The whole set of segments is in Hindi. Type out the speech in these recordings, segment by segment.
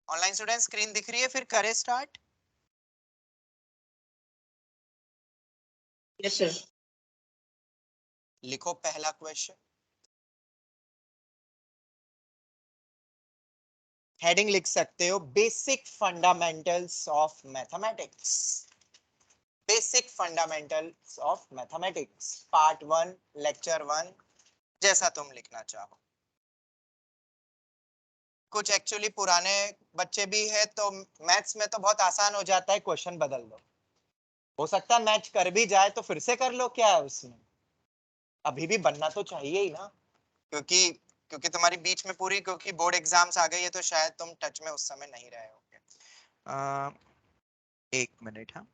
ऑनलाइन स्टूडेंट स्क्रीन दिख रही है, फिर करें स्टार्ट। Yes sir. लिखो पहला क्वेश्चन। हेडिंग लिख सकते हो basic fundamentals of mathematics. Basic fundamentals of mathematics part 1 lecture 1, जैसा तुम लिखना चाहो। कुछ एक्चुअली पुराने बच्चे भी है तो मैथ्स में तो बहुत आसान हो जाता है, क्वेश्चन बदल दो, हो सकता है मैच कर भी जाए तो फिर से कर लो, क्या है उसमें। अभी भी बनना तो चाहिए ही ना, क्योंकि क्योंकि तुम्हारी बीच में पूरी, क्योंकि बोर्ड एग्जाम्स आ गई है तो शायद तुम टच में उस समय नहीं रहे होगे। एक मिनट। हाँ,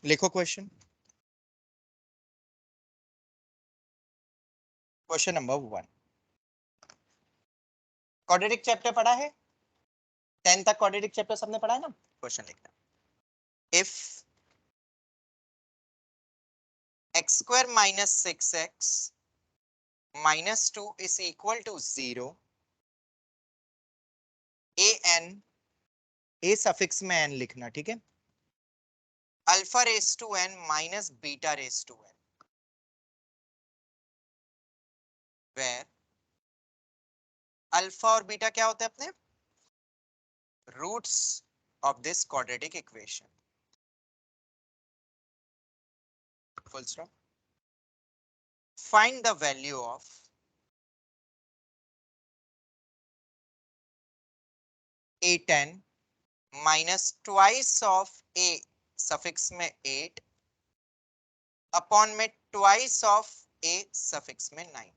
लिखो question. Question number 1, quadratic chapter पढ़ा है, 10 तक क्वाड्रेटिक चैप्टर सबने पढ़ा है ना। क्वेश्चन लिखना, if x square minus 6x minus 2 is equal to 0, a n, a suffix में n लिखना, ठीक है, alpha raise to n minus beta raise to n, where alpha और बीटा क्या होते हैं अपने roots of this quadratic equation, full stop. Find the value of a10 minus twice of a suffix में 8 अपॉन में ट्वाइस ऑफ a सफिक्स में 9।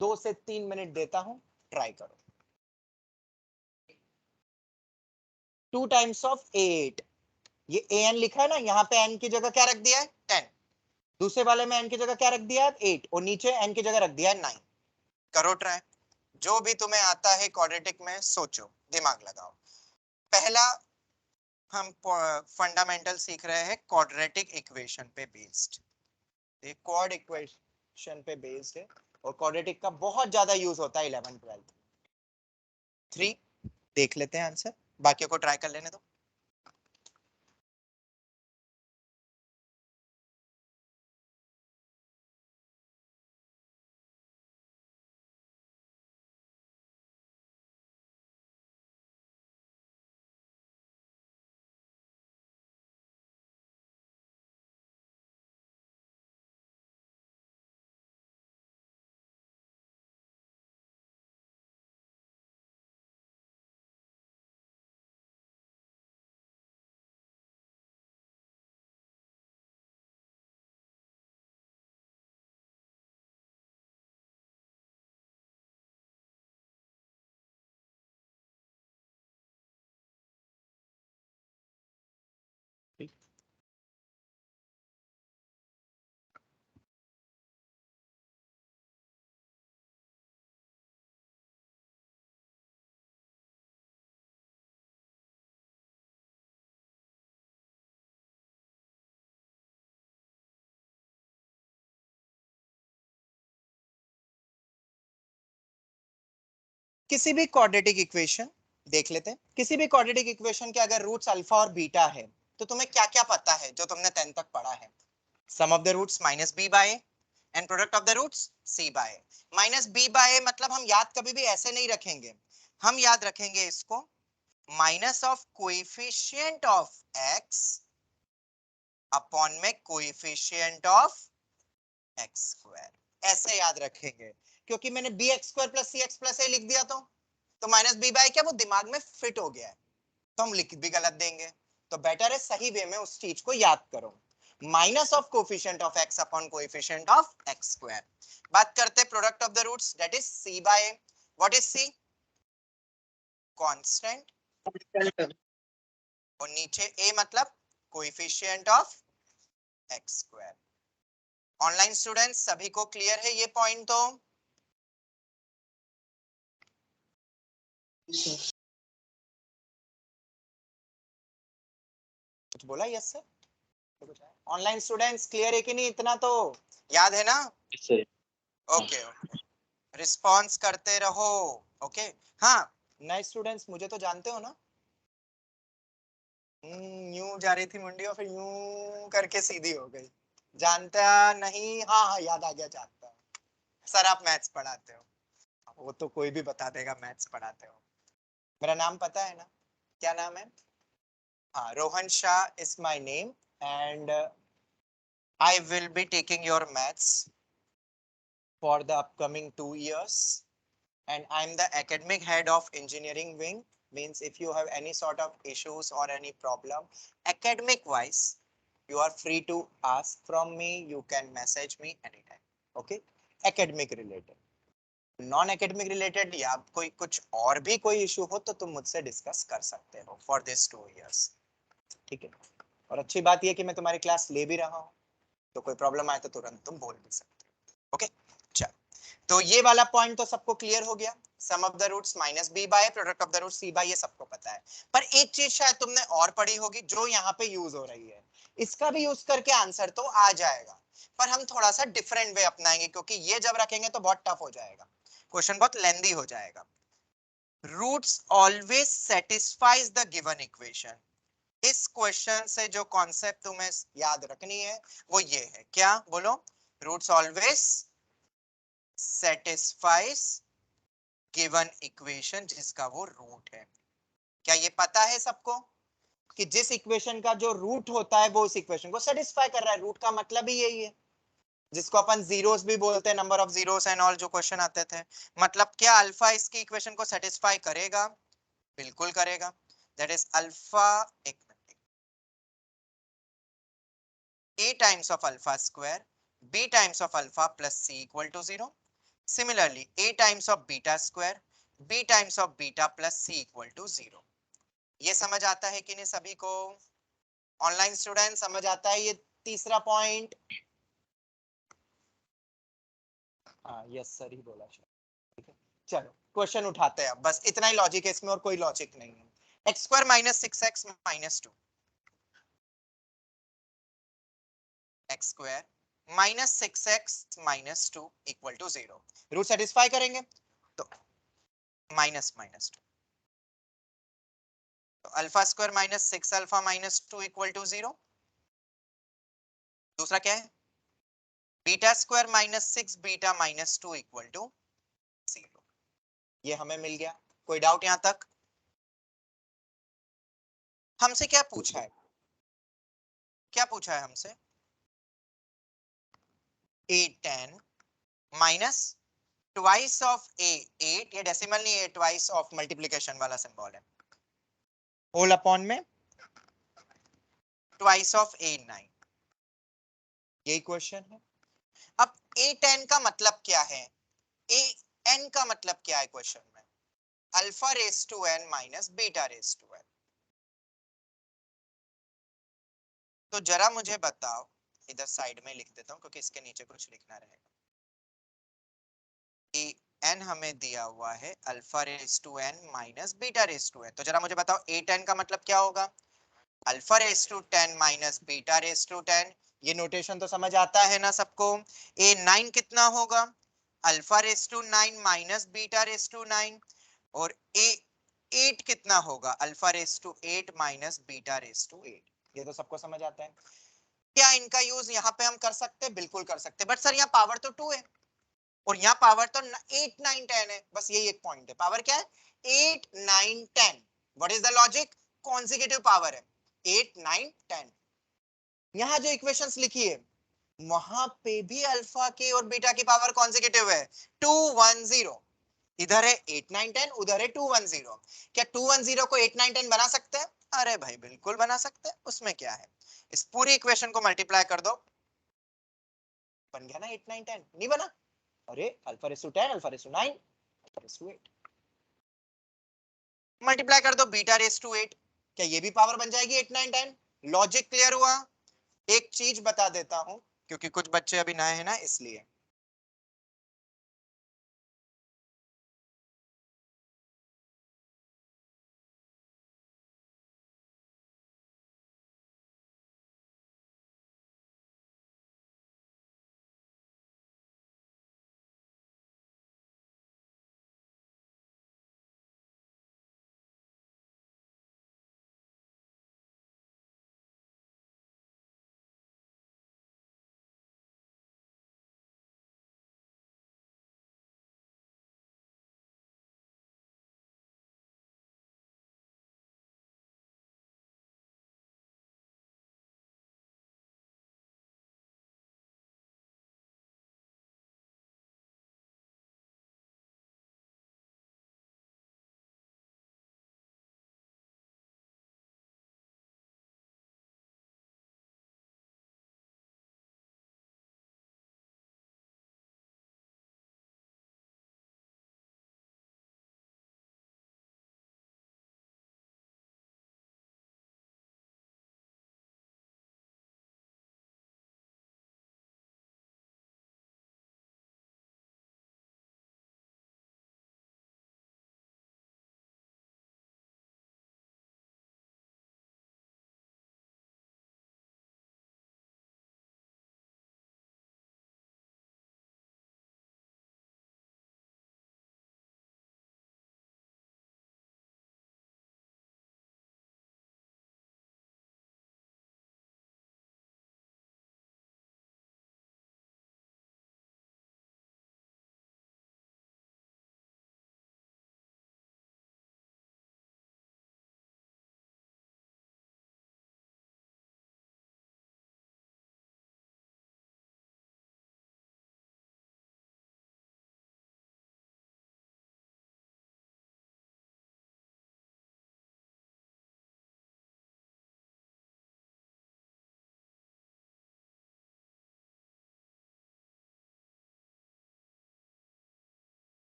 2 से 3 मिनट देता हूं, ट्राई करो। 2 टाइम्स ऑफ 8, ये an लिखा है ना, यहाँ पे n की जगह क्या रख दिया है 10, दूसरे वाले में n की जगह क्या रख दिया है 8, और नीचे n की जगह रख दिया है 9। करो ट्राई, जो भी तुम्हें आता है क्वाड्रेटिक में सोचो, दिमाग लगाओ। पहला हम फंडामेंटल सीख रहे हैं क्वाड्रेटिक इक्वेशन पे बेस्ड, ये क्वाड इक्वेशन पे बेस्ड है, और क्वाड्रेटिक का बहुत ज्यादा यूज होता है 11 12 3। देख लेते हैं आंसर, बाकियों को ट्राई कर लेने दो। किसी भी क्वाड्रेटिक इक्वेशन देख लेते हैं, किसी भी क्वाड्रेटिक इक्वेशन के अगर रूट्स अल्फा और बीटा है तो तुम्हें क्या क्या पता है जो तुमने 10 तक पढ़ा है। Sum of the roots minus b by and product of the roots c by. Minus b by मतलब हम याद कभी भी ऐसे नहीं रखेंगे, हम याद रखेंगे इसको minus of coefficient of x upon में कोएफिशिएंट ऑफ एक्स स्क्वायर, ऐसे याद रखेंगे, क्योंकि मैंने बी एक्स स्क्वायर प्लस सी एक्स प्लस ए लिख दिया तो माइनस बी बाय क्या वो दिमाग में फिट हो गया है, तो हम लिख भी गलत देंगे। तो बेटर है सही वे में उस चीज को याद करो, minus of coefficient of x upon coefficient of x square. बात करते हैं product of the roots, that is c by, what is c, constant, और नीचे a मतलब coefficient of x square. Online students सभी को क्लियर है ये पॉइंट? तो कुछ बोला yes sir? Online students clear है कि नहीं? इतना तो याद है ना? ओके ओके, रिस्पॉन्स करते रहो। ओके हाँ, नए स्टूडेंट्स मुझे तो जानते हो ना? यूं जा रही थी मुंडी और फिर यूं करके सीधी हो गई। जानता नहीं? हाँ हाँ याद आ गया, जानता हूँ सर, आप मैथ्स पढ़ाते हो। वो तो कोई भी बता देगा मैथ्स पढ़ाते हो। मेरा नाम पता है ना? क्या नाम है? हाँ, Rohan Shah is my name and I will be taking your maths for the upcoming 2 years, and I'm the academic head of engineering wing. Means if you have any sort of issues or any problem academic wise, you are free to ask from me. You can message me anytime. Okay, academic related, non academic related या कोई कुछ और भी कोई इशू हो तो तुम मुझसे डिस्कस कर सकते हो फॉर दिस 2 years। ठीक है, और अच्छी बात यह कि मैं तुम्हारी क्लास ले भी रहा हूँ, तो कोई प्रॉब्लम आए तो तुरंत तुम बोल भी सकते हो। ओके चल, तो ये वाला पॉइंट तो सबको क्लियर हो गया। Sum of the roots minus b by product of the root c by, ये सबको पता है। पर एक चीज शायद तुमने और पढ़ी होगी जो यहाँ पे यूज हो रही है, इसका भी यूज करके आंसर तो आ जाएगा, पर हम थोड़ा सा डिफरेंट वे अपनाएंगे, क्योंकि ये जब रखेंगे तो बहुत टफ हो जाएगा, क्वेश्चन बहुत लेंदी हो जाएगा। Roots always satisfies the given equation. इस क्वेश्चन से जो कॉन्सेप्ट तुम्हें याद रखनी है वो ये है, क्या बोलो? Roots always satisfies given equation जिसका वो रूट है। क्या ये पता है सबको कि जिस इक्वेशन का जो रूट होता है वो उस इक्वेशन को सेटिस्फाई कर रहा है? रूट का मतलब ही यही है, जिसको अपन जीरोस भी बोलते हैं, number of zeros and all, जो क्वेश्चन आते थे। मतलब क्या अल्फा इसकी इक्वेशन को सेटिस्फाई करेगा? बिल्कुल करेगा। दैट इज अल्फा, एक a times of alpha square b times of alpha plus c equal to 0. Similarly, a times of beta square b times of beta plus c equal to 0. ये समझ आता है कि नहीं सभी को? ऑनलाइन स्टूडेंट समझ आता है ये तीसरा पॉइंट? हाँ यस सर ही बोला शायद। ठीक है, चलो क्वेश्चन उठाते हैं अब, बस इतना ही लॉजिक है इसमें और कोई लॉजिक नहीं है। X square minus 6x minus 2, x square minus 6x minus 2 equal to 0। Root satisfy करेंगे तो माइनस माइनस 2, तो alpha square minus 6 alpha minus 2 equal to 0। दूसरा क्या है? Beta square minus 6 beta minus 2 equal to 0। ये हमें मिल गया। कोई डाउट यहां तक? हमसे क्या पूछा है? क्या पूछा है हमसे? a10 minus twice of a8, ये डेसिमल नहीं है, ट्वाइस ऑफ मल्टीप्लिकेशन वाला सिंबल है, होल अपॉन में ट्वाइस ऑफ a9, यही क्वेश्चन है। अब a10 का मतलब क्या है? an का मतलब क्या है क्वेश्चन में? Alpha raise to n minus beta raise to n। तो जरा मुझे बताओ, इधर साइड में लिख देता हूं क्योंकि इसके नीचे कुछ लिखना रहेगा। n हमें दिया हुआ है alpha raise to n minus beta raise to n, तो जरा मुझे बताओ a10 का मतलब क्या होगा? Alpha raise to 10 minus beta raise to 10। ये नोटेशन तो समझ आता है ना सबको? a9 कितना होगा? Alpha raise to 9 minus beta raise to 9। और a8 कितना होगा? Alpha raise to 8 minus beta raise to 8। ये तो सबको समझ आता है। क्या इनका यूज यहाँ पे हम कर सकते हैं? बिल्कुल कर सकते हैं, बट सर यहाँ पावर तो 2 है और यहाँ पावर तो 8 9 10 है। बस यही एक पॉइंट है, पावर क्या है? 8 9 10। What is the logic? Consecutive power है 8 9 10। यहाँ जो इक्वेशंस लिखी है वहां पे भी अल्फा के और बीटा की पावर कॉन्जिक्यूटिव है 2 1 0। इधर है 8 9 10, उधर है 2 1 0। क्या 2 1 0 को 8 9 10 बना सकते हैं? अरे भाई बिल्कुल बना सकते हैं, उसमें क्या है? इस पूरी इक्वेशन को मल्टीप्लाई कर दो, बन गया ना 8 9 10। नहीं बना? अरे alpha raise to 10 alpha raise to 9 alpha raise to 8। Multiply कर दो बीटा रेस टू 8, क्या ये भी पावर बन जाएगी 8 9 10? लॉजिक क्लियर हुआ? एक चीज बता देता हूं क्योंकि कुछ बच्चे अभी नए हैं ना, इसलिए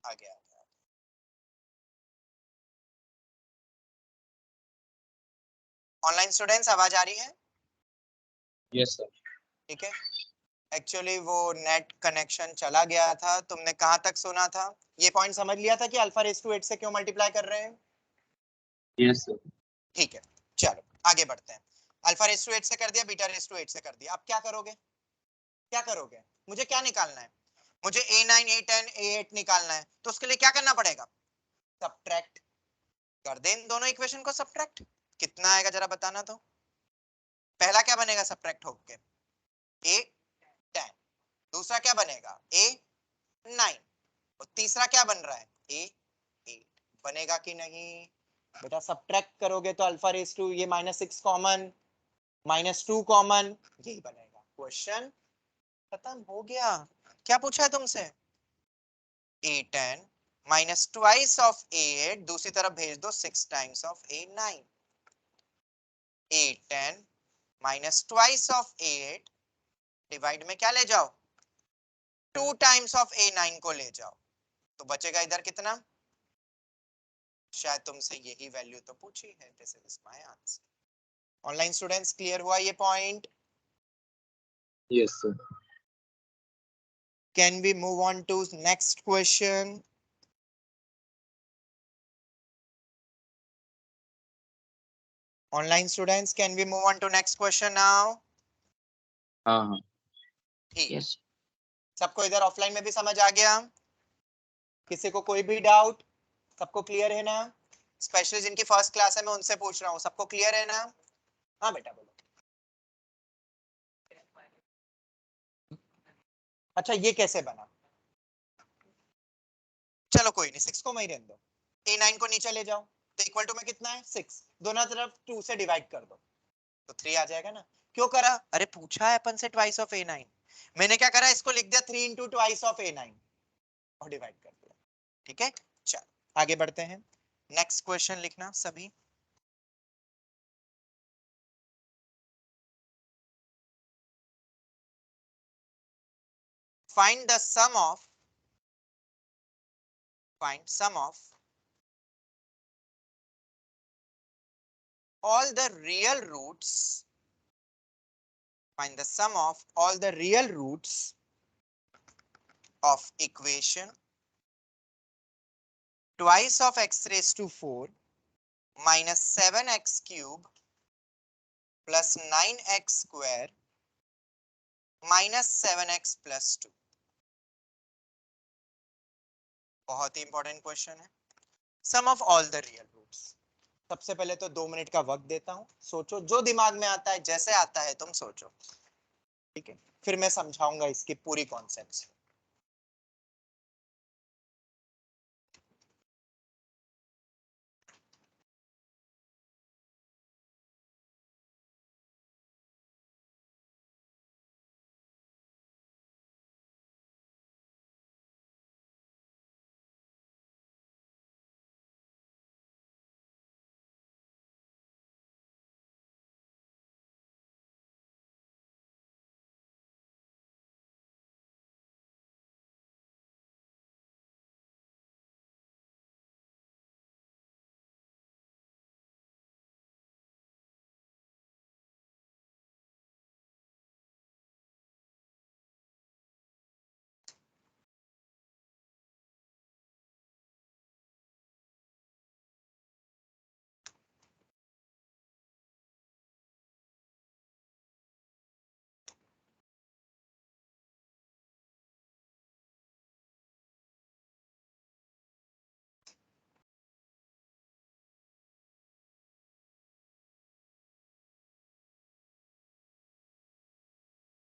आ गया। ऑनलाइन स्टूडेंट्स आवाज आ रही है? Yes sir. ठीक है, एक्चुअली वो नेट कनेक्शन चला गया था। तुमने कहां तक सुना था? ये पॉइंट समझ लिया था कि अल्फा रेस टू 8 से क्यों मल्टीप्लाई कर रहे हैं? Yes sir. ठीक है, चलो आगे बढ़ते हैं। अल्फा रेस टू 8 से कर दिया, बीटा रेस टू 8 से कर दिया, अब क्या करोगे? क्या करोगे? मुझे क्या निकालना है? मुझे A9 A10 A8 निकालना है, तो उसके लिए क्या करना पड़ेगा? सब्ट्रैक्ट कर दे इन दोनों इक्वेशन को, सब्ट्रैक्ट। कितना आएगा जरा बताना तो। पहला क्या बनेगा सब्ट्रैक्ट होके? A10। दूसरा क्या बनेगा? A9। और तीसरा क्या बन रहा है? A8। बनेगा कि नहीं? बेटा सब्ट्रैक्ट करोगे तो अल्फा रेस टू, ये -6 कॉमन, -2 कॉमन, यही बनेगा। क्वेश्चन खत्म हो गया। क्या पूछा है तुमसे? A10 minus twice of A8, दूसरी तरफ भेज दो 6 times of A9। A10 minus twice of A8 divide में क्या ले जाओ? 2 टाइम्स ऑफ A9 को ले जाओ, तो बचेगा इधर कितना? शायद तुमसे यही वैल्यू तो पूछी है। This is my answer. Online students clear हुआ ये point? Yes sir. Can we move on to next question? Online students can we move on to next question now? हाँ हाँ। ठीक, यस। सबको इधर ऑफलाइन में भी समझ आ गया? किसी को कोई भी डाउट? सबको क्लियर है ना? स्पेशली जिनकी फर्स्ट क्लास है मैं उनसे पूछ रहा हूँ, सबको क्लियर है ना? हाँ बेटा बोलो। अच्छा ये कैसे बना? चलो कोई नहीं, 6 को वहीं रहने दो, a9 को नीचे ले जाओ, तो इक्वल टू में कितना है 6, दोनों तरफ 2 से डिवाइड कर दो तो 3 आ जाएगा ना। क्यों करा? अरे पूछा है अपन से ट्वाइस ऑफ a9, मैंने क्या करा, इसको लिख दिया 3 इंटू ट्वाइस ऑफ a9 और डिवाइड कर दिया। ठीक है, चल आगे बढ़ते हैं, नेक्स्ट क्वेश्चन लिखना सभी। find the sum of all the real roots, find the sum of all the real roots of equation twice of x raised to 4 minus 7x cube plus 9x square minus 7x plus 2। बहुत ही इंपॉर्टेंट क्वेश्चन है, sum of all the real roots. सबसे पहले तो 2 मिनट का वक्त देता हूं, सोचो, जो दिमाग में आता है जैसे आता है तुम सोचो, ठीक है, फिर मैं समझाऊंगा इसकी पूरी कॉन्सेप्ट।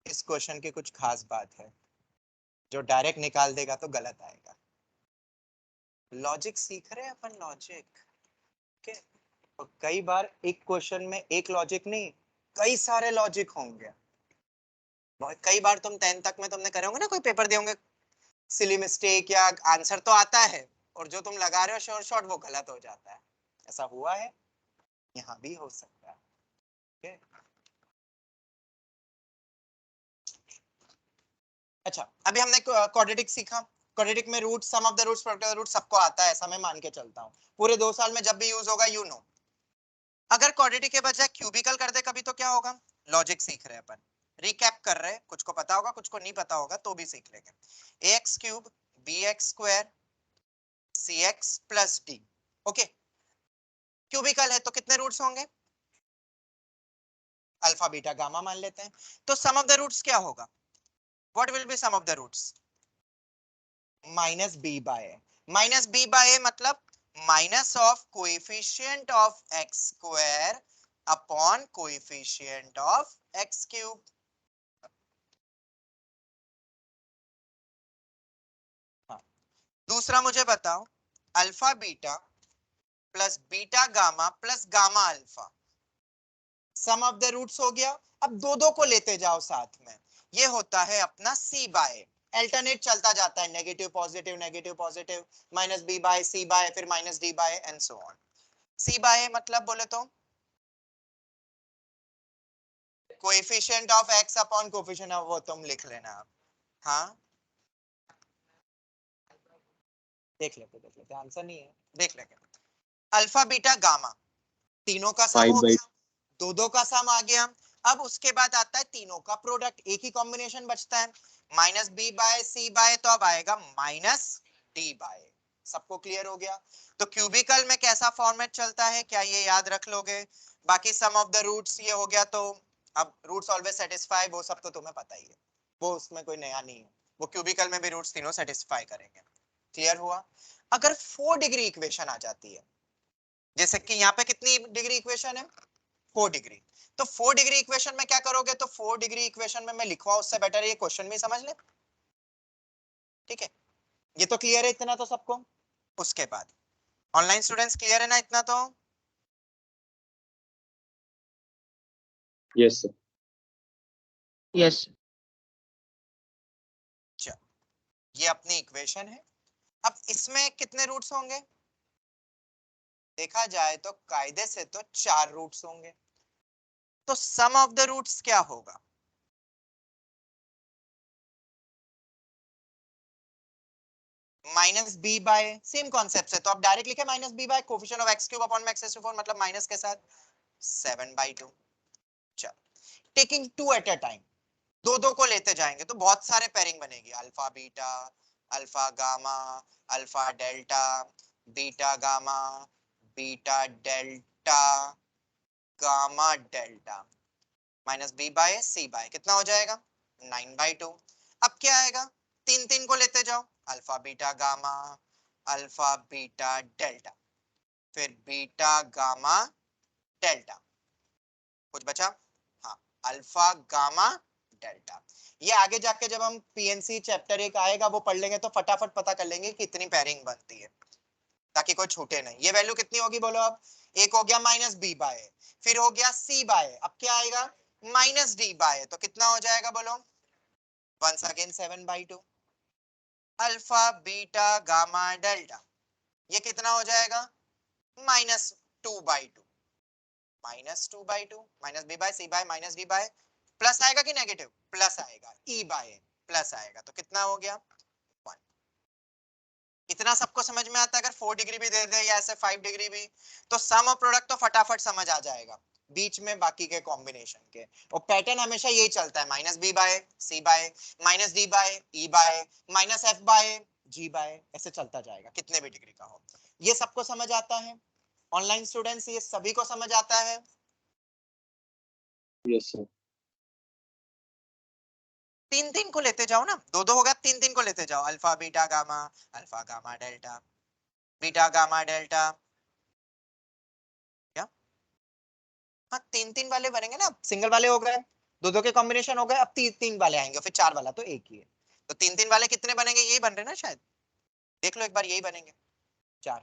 इस क्वेश्चन की कुछ खास बात है, जो डायरेक्ट निकाल देगा तो गलत आएगा। लॉजिक सीख रहे हैं अपन, लॉजिक के, और कई बार एक क्वेश्चन में एक लॉजिक नहीं, कई सारे लॉजिक होंगे। कई बार तुम 10 तक में तुमने करे होंगे ना, कोई पेपर दे होंगे, सिली मिस्टेक या आंसर तो आता है और जो तुम लगा रहे हो शॉर्ट शॉर्ट वो गलत हो जाता है। ऐसा हुआ है, यहाँ भी हो सकता है। okay? अच्छा अभी हमने क्वाड्रेटिक सीखा, क्वाड्रेटिक में root, sum of the roots, product of the root सबको आता है, ऐसा मैं मान के चलता हूँ, पूरे 2 साल में जब भी यूज होगा यू नो। अगर क्वाड्रेटिक के बजाय क्यूबिकल कर दे कभी तो क्या होगा? लॉजिक सीख रहे हैं अपन, रिकैप कर रहे हैं, कुछ को पता होगा कुछ को नहीं पता होगा तो भी सीख लेंगे। ax cube bx square cx plus d, okay, cubical है तो कितने रूट्स होंगे? अल्फा बीटा गामा मान लेते हैं, तो सम ऑफ द रूट्स क्या होगा? What will be sum of the roots? Minus b by a, minus b by a मतलब minus of coefficient of x square upon coefficient of x cube. हाँ, दूसरा मुझे बताओ, alpha beta plus beta gamma plus gamma alpha, sum of the roots हो गया। अब दो दो को लेते जाओ साथ में, ये होता है अपना सी बाय, अल्टरनेट चलता जाता है, negative positive, minus b by c by, फिर minus d by and so on. C by मतलब बोले तो coefficient of x upon coefficient of, वो तुम लिख लेना आप। हाँ देख लेते आंसर नहीं है, देख लेंगे। अल्फा बीटा गामा तीनों का सम हो 5/2। गया, दो दो का सम आ गया। अब उसके बाद आता है तीनों का प्रोडक्ट, एक ही कॉम्बिनेशन बचता है, minus b by c bye, तो अब आएगा माइनस डी बाय। सबको क्लियर हो गया? तो क्यूबिकल में कैसा फॉर्मेट चलता है क्या ये याद रख लोगे? बाकी सम ऑफ द रूट्स ये हो गया, तो अब रूट्स ऑलवेज सेटिस्फाई, वो सब तो तुम्हें पता ही है, वो उसमें कोई नया नहीं है, वो क्यूबिकल में भी रूट्स तीनों सेटिस्फाई करेंगे। क्लियर हुआ? अगर 4 डिग्री इक्वेशन आ जाती है, जैसे कि यहाँ पे कितनी डिग्री इक्वेशन है, 4 डिग्री, तो 4 डिग्री इक्वेशन में क्या करोगे, तो 4 डिग्री इक्वेशन में मैं लिखवा उससे बेटर ये क्वेश्चन भी समझ ले, ठीक है। ये तो क्लियर है इतना तो सबको। उसके बाद ऑनलाइन स्टूडेंट्स क्लियर है ना इतना तो? Yes, sir. Yes. चलो ये अपनी इक्वेशन है। अब इसमें कितने रूट्स होंगे, देखा जाए तो कायदे से तो 4 रूट्स होंगे, तो सम ऑफ द रूट्स क्या होगा, minus b by, same concept है तो आप डायरेक्ट लिखे minus b by coefficient of x cube upon में एक्स टू 4, मतलब माइनस के साथ 7/2। चलो टेकिंग 2 एट अ टाइम, दो दो को लेते जाएंगे तो बहुत सारे पेयरिंग बनेगी, alpha beta, alpha gamma, alpha delta, beta gamma, beta delta, gamma delta, minus b by c by कितना हो जाएगा 9/2। अब क्या आएगा, तीन तीन को लेते जाओ, alpha beta gamma, alpha beta delta, फिर बीटा गामा डेल्टा, कुछ बचा, हाँ अल्फा गामा डेल्टा। ये आगे जाके जब हम पीएनसी चैप्टर 1 आएगा वो पढ़ लेंगे तो फटाफट पता कर लेंगे कितनी पेयरिंग बनती है, ताकि कोई छूटे नहीं। ये वैल्यू कितनी होगी बोलो, अब एक हो गया माइनस बी बाय, फिर हो गया सी बाय, अब क्या आएगा माइनस डी बाय, तो कितना हो जाएगा बोलो, once again 7/2, alpha beta gamma delta, ये कितना हो जाएगा -2/2, -2/2, minus b by c by minus d by, plus आएगा कि नेगेटिव, प्लस आएगा, ई बाय प्लस आएगा, तो कितना हो गया 1। इतना सबको समझ में आता है, अगर 4 डिग्री भी दे दे या ऐसे 5 डिग्री भी, तो सम और प्रोडक्ट तो फटाफट समझ आ जाएगा, बीच में बाकी के कॉम्बिनेशन के। और पैटर्न हमेशा यही चलता है, minus b by c by, minus d by e by, minus f by g by, ऐसे चलता जाएगा कितने भी डिग्री का हो। ये सबको समझ आता है ऑनलाइन स्टूडेंट्स, ये सभी को समझ आता है। Yes, sir. तीन तीन को लेते जाओ ना, दो दो होगा, तीन तीन को लेते जाओ, alpha beta gamma, alpha gamma delta, beta gamma delta, क्या, हाँ तीन तीन वाले बनेंगे ना, सिंगल वाले हो गए, दो दो के कॉम्बिनेशन हो गए, अब तीन तीन वाले आएंगे, फिर चार वाला तो एक ही है, तो तीन तीन वाले कितने बनेंगे, यही बन रहे ना शायद, देख लो एक बार, यही बनेंगे 4,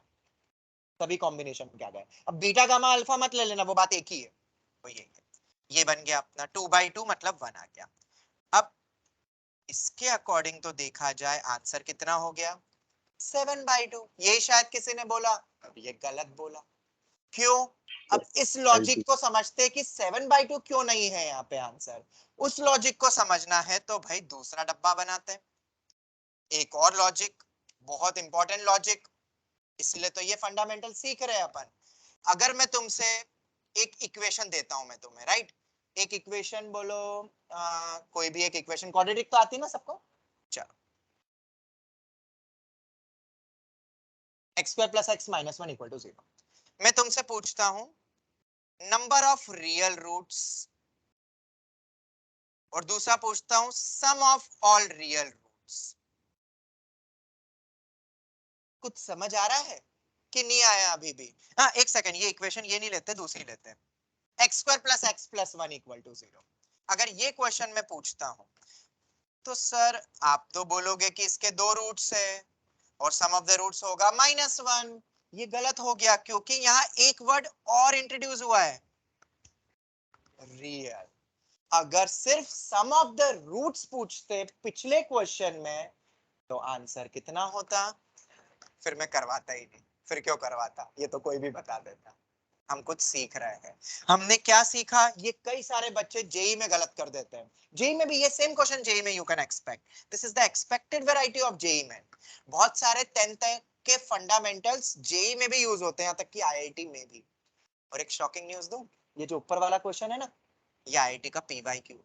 सभी कॉम्बिनेशन क्या गए। अब बीटा गामा अल्फा मत ले लेना, वो बात एक ही है, वो यही है। ये बन गया अपना 2/2 मतलब 1 आ गया। अब इसके अकॉर्डिंग तो देखा जाए आंसर कितना हो गया 7/2, यही शायद किसी ने बोला, अब ये गलत बोला, क्यों, अब इस लॉजिक को समझते कि 7/2 क्यों नहीं है यहाँ पे आंसर, उस लॉजिक को समझना है तो भाई दूसरा डब्बा बनाते हैं, एक और लॉजिक, बहुत इंपॉर्टेंट लॉजिक, इसलिए तो ये फंडामेंटल सीख रहे हैं अपन। अगर मैं तुमसे एक इक्वेशन देता हूं मैं तुम्हें, राइट, एक इक्वेशन बोलो, कोई भी एक इक्वेशन, क्वाड्रेटिक तो आती है ना सबको, चलो x² + x - 1 = 0, मैं तुमसे पूछता हूं नंबर ऑफ रियल रूट्स, और दूसरा पूछता हूं सम ऑफ ऑल रियल रूट्स, कुछ समझ आ रहा है कि नहीं आया अभी भी? हाँ एक सेकंड, ये इक्वेशन ये नहीं लेते, दूसरी लेते हैं, x² + x + 1 = 0। अगर ये क्वेश्चन मैं पूछता हूं तो सर आप तो बोलोगे कि इसके दो रूट्स है और सम ऑफ द रूट्स होगा -1, ये गलत हो गया क्योंकि यहाँ एक वर्ड और इंट्रोड्यूस हुआ है, रियल। अगर सिर्फ सम ऑफ द रूट्स पूछते पिछले क्वेश्चन में तो आंसर कितना होता, फिर मैं करवाता ही नहीं, फिर क्यों करवाता, ये तो कोई भी बता देता। हम कुछ सीख रहे हैं, हमने क्या सीखा, ये कई सारे बच्चे जेई में गलत कर देते हैं, जेई में भी ये सेम क्वेश्चन जेई में you can expect, this is the expected variety of JEE में, बहुत सारे 10th के फंडामेंटल्स जेई में भी यूज होते हैं, यहाँ तक कि आईआईटी में भी। और एक शॉकिंग न्यूज दूं, ये जो ऊपर वाला क्वेश्चन है ना, ये आईआईटी का पीवाईक्यू है,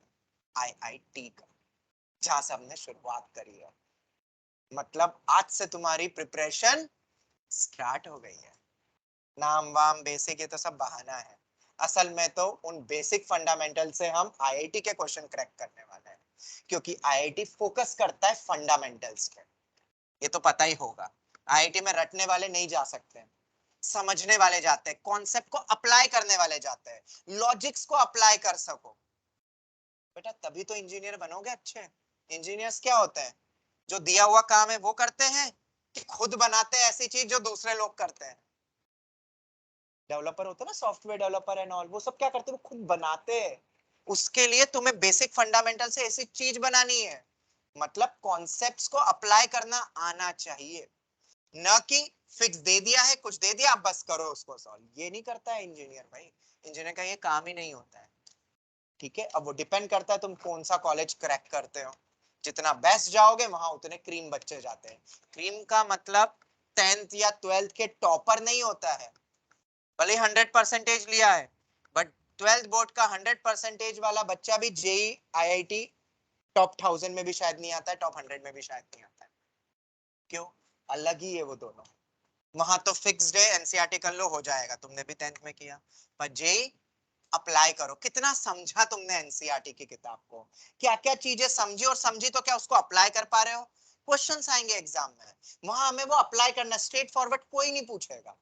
आईआईटी का, जहां से हमने शुरुआत करी है, मतलब आज से तुम्हारी प्रिपरेशन स्टार्ट हो गई है। नाम वाम बेसिक ये तो सब बहाना है, असल में तो उन बेसिक फंडामेंटल से हम आईआईटी के क्वेश्चन क्रैक करने वाले हैं, क्योंकि आईआईटी फोकस करता है फंडामेंटल्स पे, ये तो पता ही होगा। आईआईटी में रटने वाले नहीं जा सकते, समझने वाले जाते हैं, कॉन्सेप्ट को अप्लाई करने वाले जाते हैं, लॉजिक्स को अप्लाई कर सको बेटा, तभी तो इंजीनियर बनोगे अच्छे। इंजीनियर्स क्या होते हैं, जो दिया हुआ काम है वो करते हैं कि खुद बनाते हैं ऐसी चीज जो दूसरे लोग करते हैं। डेवलपर होते हैं ना, सॉफ्टवेयर डेवलपर एंड ऑल, वो सब क्या करते हैं, वो खुद बनाते हैं। उसके लिए तुम्हें बेसिक फंडामेंटल से ऐसी चीज बनानी है, मतलब कॉन्सेप्ट्स को अप्लाई करना आना चाहिए, न कि फिक्स दे दिया है, कुछ दे दिया आप बस करो उसको सॉल्व। ये नहीं करता है इंजीनियर भाई, इंजीनियर का ये काम ही नहीं होता है। ठीक है, अब वो डिपेंड करता है तुम कौन सा कॉलेज क्रैक करते हो, जितना बेस्ट जाओगे वहां उतने क्रीम बच्चे जाते हैं। क्रीम का मतलब 10th या 12th के टॉपर नहीं होता है, भले 100% लिया है, बट 12th बोर्ड का 100% वाला बच्चा भी जेई आईआईटी टॉप 1000 में भी शायद नहीं आता है, टॉप 100 में भी शायद नहीं आता है। क्यों, अलग ही है वो दोनों। वहां तो फिक्स्ड है, एनसीईआरटी कर लो हो जाएगा, तुमने भी 10th में किया। पर जेई अप्लाई करो, कितना समझा तुमने एनसीईआरटी की किताब को, क्या क्या चीजें समझी, और समझी तो क्या उसको अप्लाई कर पा रहे हो। क्वेश्चंस आएंगे एग्जाम में, वहां हमें वो अप्लाई करना, स्ट्रेट फॉरवर्ड कोई नहीं पूछेगा।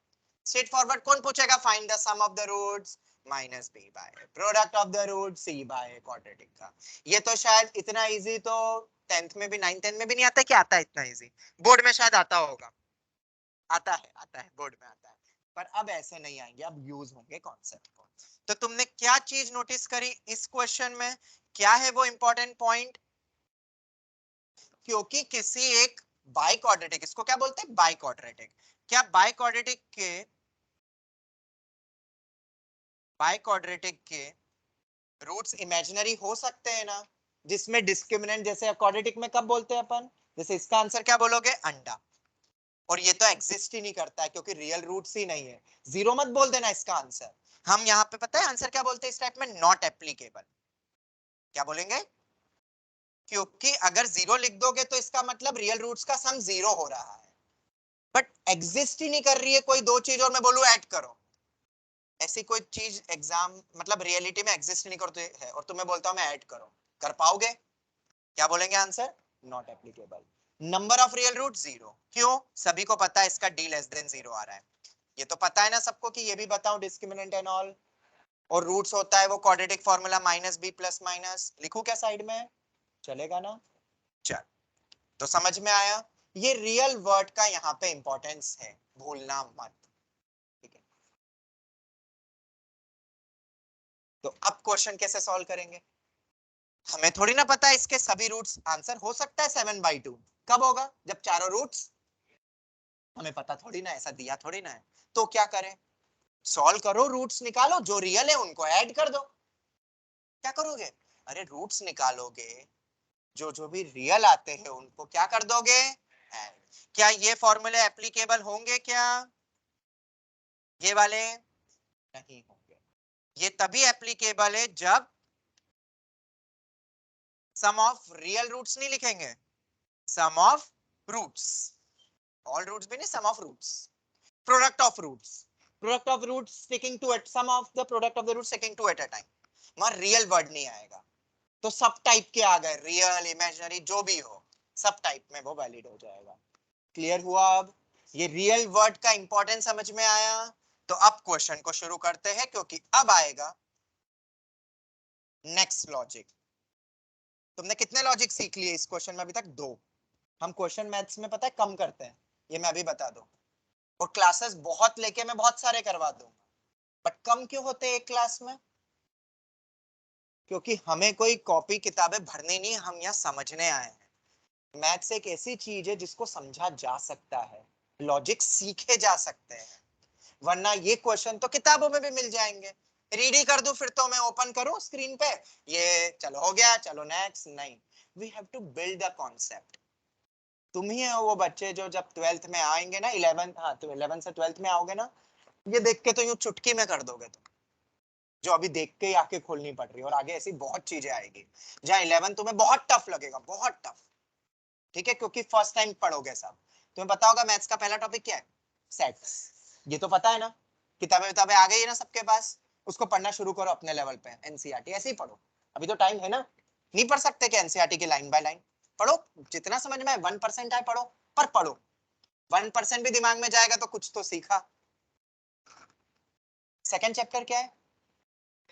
स्ट्रेट फॉरवर्ड कौन पूछेगा, find the sum of the roots minus b by product of the root c by quadratic का। ये तो शायद इतना इजी तो 10th में भी 9th 10th में भी नहीं आता है, क्या आता है इतना इजी, बोर्ड में शायद आता होगा, आता है बोर्ड में आता है, पर अब ऐसे नहीं आएंगे, अब यूज होंगे कॉन्सेप्ट को। तो तुमने क्या चीज नोटिस करी इस क्वेश्चन में, क्या है वो इंपॉर्टेंट पॉइंट, क्योंकि किसी एक बाइक्वाड्रेटिक, इसको क्या बोलते हैं बाइक्वाड्रेटिक, क्या बाइक्वाड्रेटिक के रूट्स इमेजिनरी हो सकते हैं ना, जिसमें डिस्क्रिमिनेंट, जैसे क्वाड्रेटिक में कब बोलते हैं अपन, जैसे इसका आंसर क्या बोलोगे अंडा, और ये तो एग्जिस्ट ही नहीं करता है क्योंकि रियल रूट्स ही नहीं है। जीरो मत बोल देना इसका आंसर, हम यहाँ पे पता है आंसर क्या बोलते हैं इस टाइप में, नॉट एप्लीकेबल। क्या बोलेंगे, क्योंकि अगर जीरो लिख दोगे तो इसका मतलब रियल रूट्स का सम जीरो हो रहा है, बट एग्जिस्ट ही नहीं कर रही है कोई दो चीज और मैं बोलूं ऐड करो, ऐसी कोई चीज एग्जाम मतलब रियलिटी में एग्जिस्ट नहीं करती है और तुम्हें बोलता हूं मैं ऐड करो, कर पाओगे, क्या बोलेंगे answer, not applicable. Number of real root zero, क्यों, सभी को पता है इसका डी लेस देन जीरो आ रहा है, ये तो पता है ना सबको, कि ये भी बताऊं डिस्क्रिमिनेंट एंड ऑल, और रूट्स होता है वो quadratic formula minus b plus minus, लिखूं क्या साइड में, चलेगा ना। चल, तो समझ में आया, ये रियल वर्ड का यहाँ पे इंपॉर्टेंस है, भूलना मत। ठीक है, तो अब क्वेश्चन कैसे सॉल्व करेंगे, हमें थोड़ी ना पता है इसके सभी रूट्स, आंसर हो सकता है 7/2, कब होगा जब चारों रूट्स, हमें पता थोड़ी ना, ऐसा दिया थोड़ी ना है, तो क्या करें, सॉल्व करो, रूट्स निकालो, जो रियल है उनको ऐड कर दो। क्या करोगे, अरे रूट्स निकालोगे, जो जो भी रियल आते हैं उनको क्या कर दोगे, ऐड। क्या ये फॉर्मूले एप्लीकेबल होंगे क्या, ये वाले नहीं होंगे, ये तभी एप्लीकेबल है जब सम ऑफ रियल रूट्स नहीं लिखेंगे, sum of roots, all roots भी नहीं, sum of roots, product of roots, product of roots taking two at, sum of the product of the roots taking two at a time, वहां रियल वर्ड नहीं आएगा, तो सब टाइप के आ गए, रियल इमेजिनरी जो भी हो, सब टाइप में वो वैलिड हो जाएगा। क्लियर हुआ, अब ये रियल वर्ड का इंपॉर्टेंस समझ में आया। तो अब क्वेश्चन को शुरू करते हैं, क्योंकि अब आएगा नेक्स्ट लॉजिक। तुमने कितने लॉजिक सीख लिए इस क्वेश्चन में अभी तक, दो। हम क्वेश्चन मैथ्स में पता है कम करते हैं, ये मैं अभी बता दूं, और क्लासेस बहुत लेके मैं बहुत सारे करवा दूंगा, बट कम क्यों होते हैं एक क्लास में, क्योंकि हमें कोई कॉपी किताबें भरनी नहीं, हम यहाँ समझने आए हैं। मैथ्स एक ऐसी चीज है जिसको समझा जा सकता है, लॉजिक सीखे जा सकते हैं, वरना ये क्वेश्चन तो किताबों में भी मिल जाएंगे, रीड ही कर दूं फिर तो मैं, ओपन करूं स्क्रीन पे, ये चलो हो गया चलो नेक्स्ट, नहीं, we have to build the concept. तुम ही हो वो बच्चे जो जब 12th में आएंगे ना, 11 हाँ तो 11 से 12th में आओगे ना, ये देख के तो यूं चुटकी में कर दोगे तुम, जो अभी देख के ही आंखें खोलनी पड़ रही है, और आगे ऐसी बहुत चीजें आएगी जहाँ 11 तुम्हें बहुत टफ लगेगा, बहुत टफ। ठीक है, क्योंकि फर्स्ट टाइम पढ़ोगे सब। तुम्हें पता होगा मैथ्स का पहला टॉपिक क्या है, सेट्स, ये तो पता है ना, किताबें आ गई है ना सबके पास, उसको पढ़ना शुरू करो अपने लेवल पे, एनसीईआरटी ऐसे ही पढ़ो, अभी तो टाइम है ना, नहीं पढ़ सकते कि एनसीईआरटी की लाइन बाय लाइन, पढ़ो जितना समझ में 1% आए पढ़ो, पर पढ़ो, 1% भी दिमाग में जाएगा तो कुछ तो सीखा। सेकंड चैप्टर क्या है?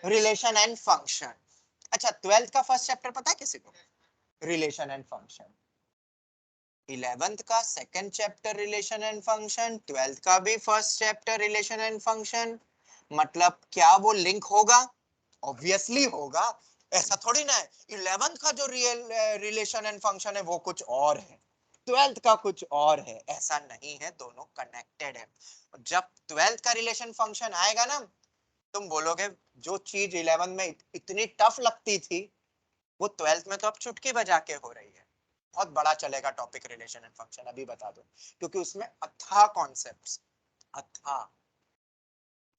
Relation and function. अच्छा, 12th का फर्स्ट चैप्टर पता है किसी को? Relation and function. 11th का second chapter relation and function, 12th का भी first chapter relation and function. मतलब क्या वो लिंक होगा? ऑब्वियसली होगा, ऐसा थोड़ी ना है 11th का जो रिलेशन एंड फंक्शन है वो कुछ और है, 12th का कुछ और है, ऐसा नहीं है, दोनों कनेक्टेड है। जब 12th का रिलेशन फंक्शन आएगा ना, तुम बोलोगे जो चीज 11th में इतनी टफ लगती थी वो 12th में तो अब चुटकी बजा के हो रही है। बहुत बड़ा चलेगा टॉपिक रिलेशन एंड फंक्शन, अभी बता दो, क्योंकि उसमें अथाह कॉन्सेप्ट्स, अथाह।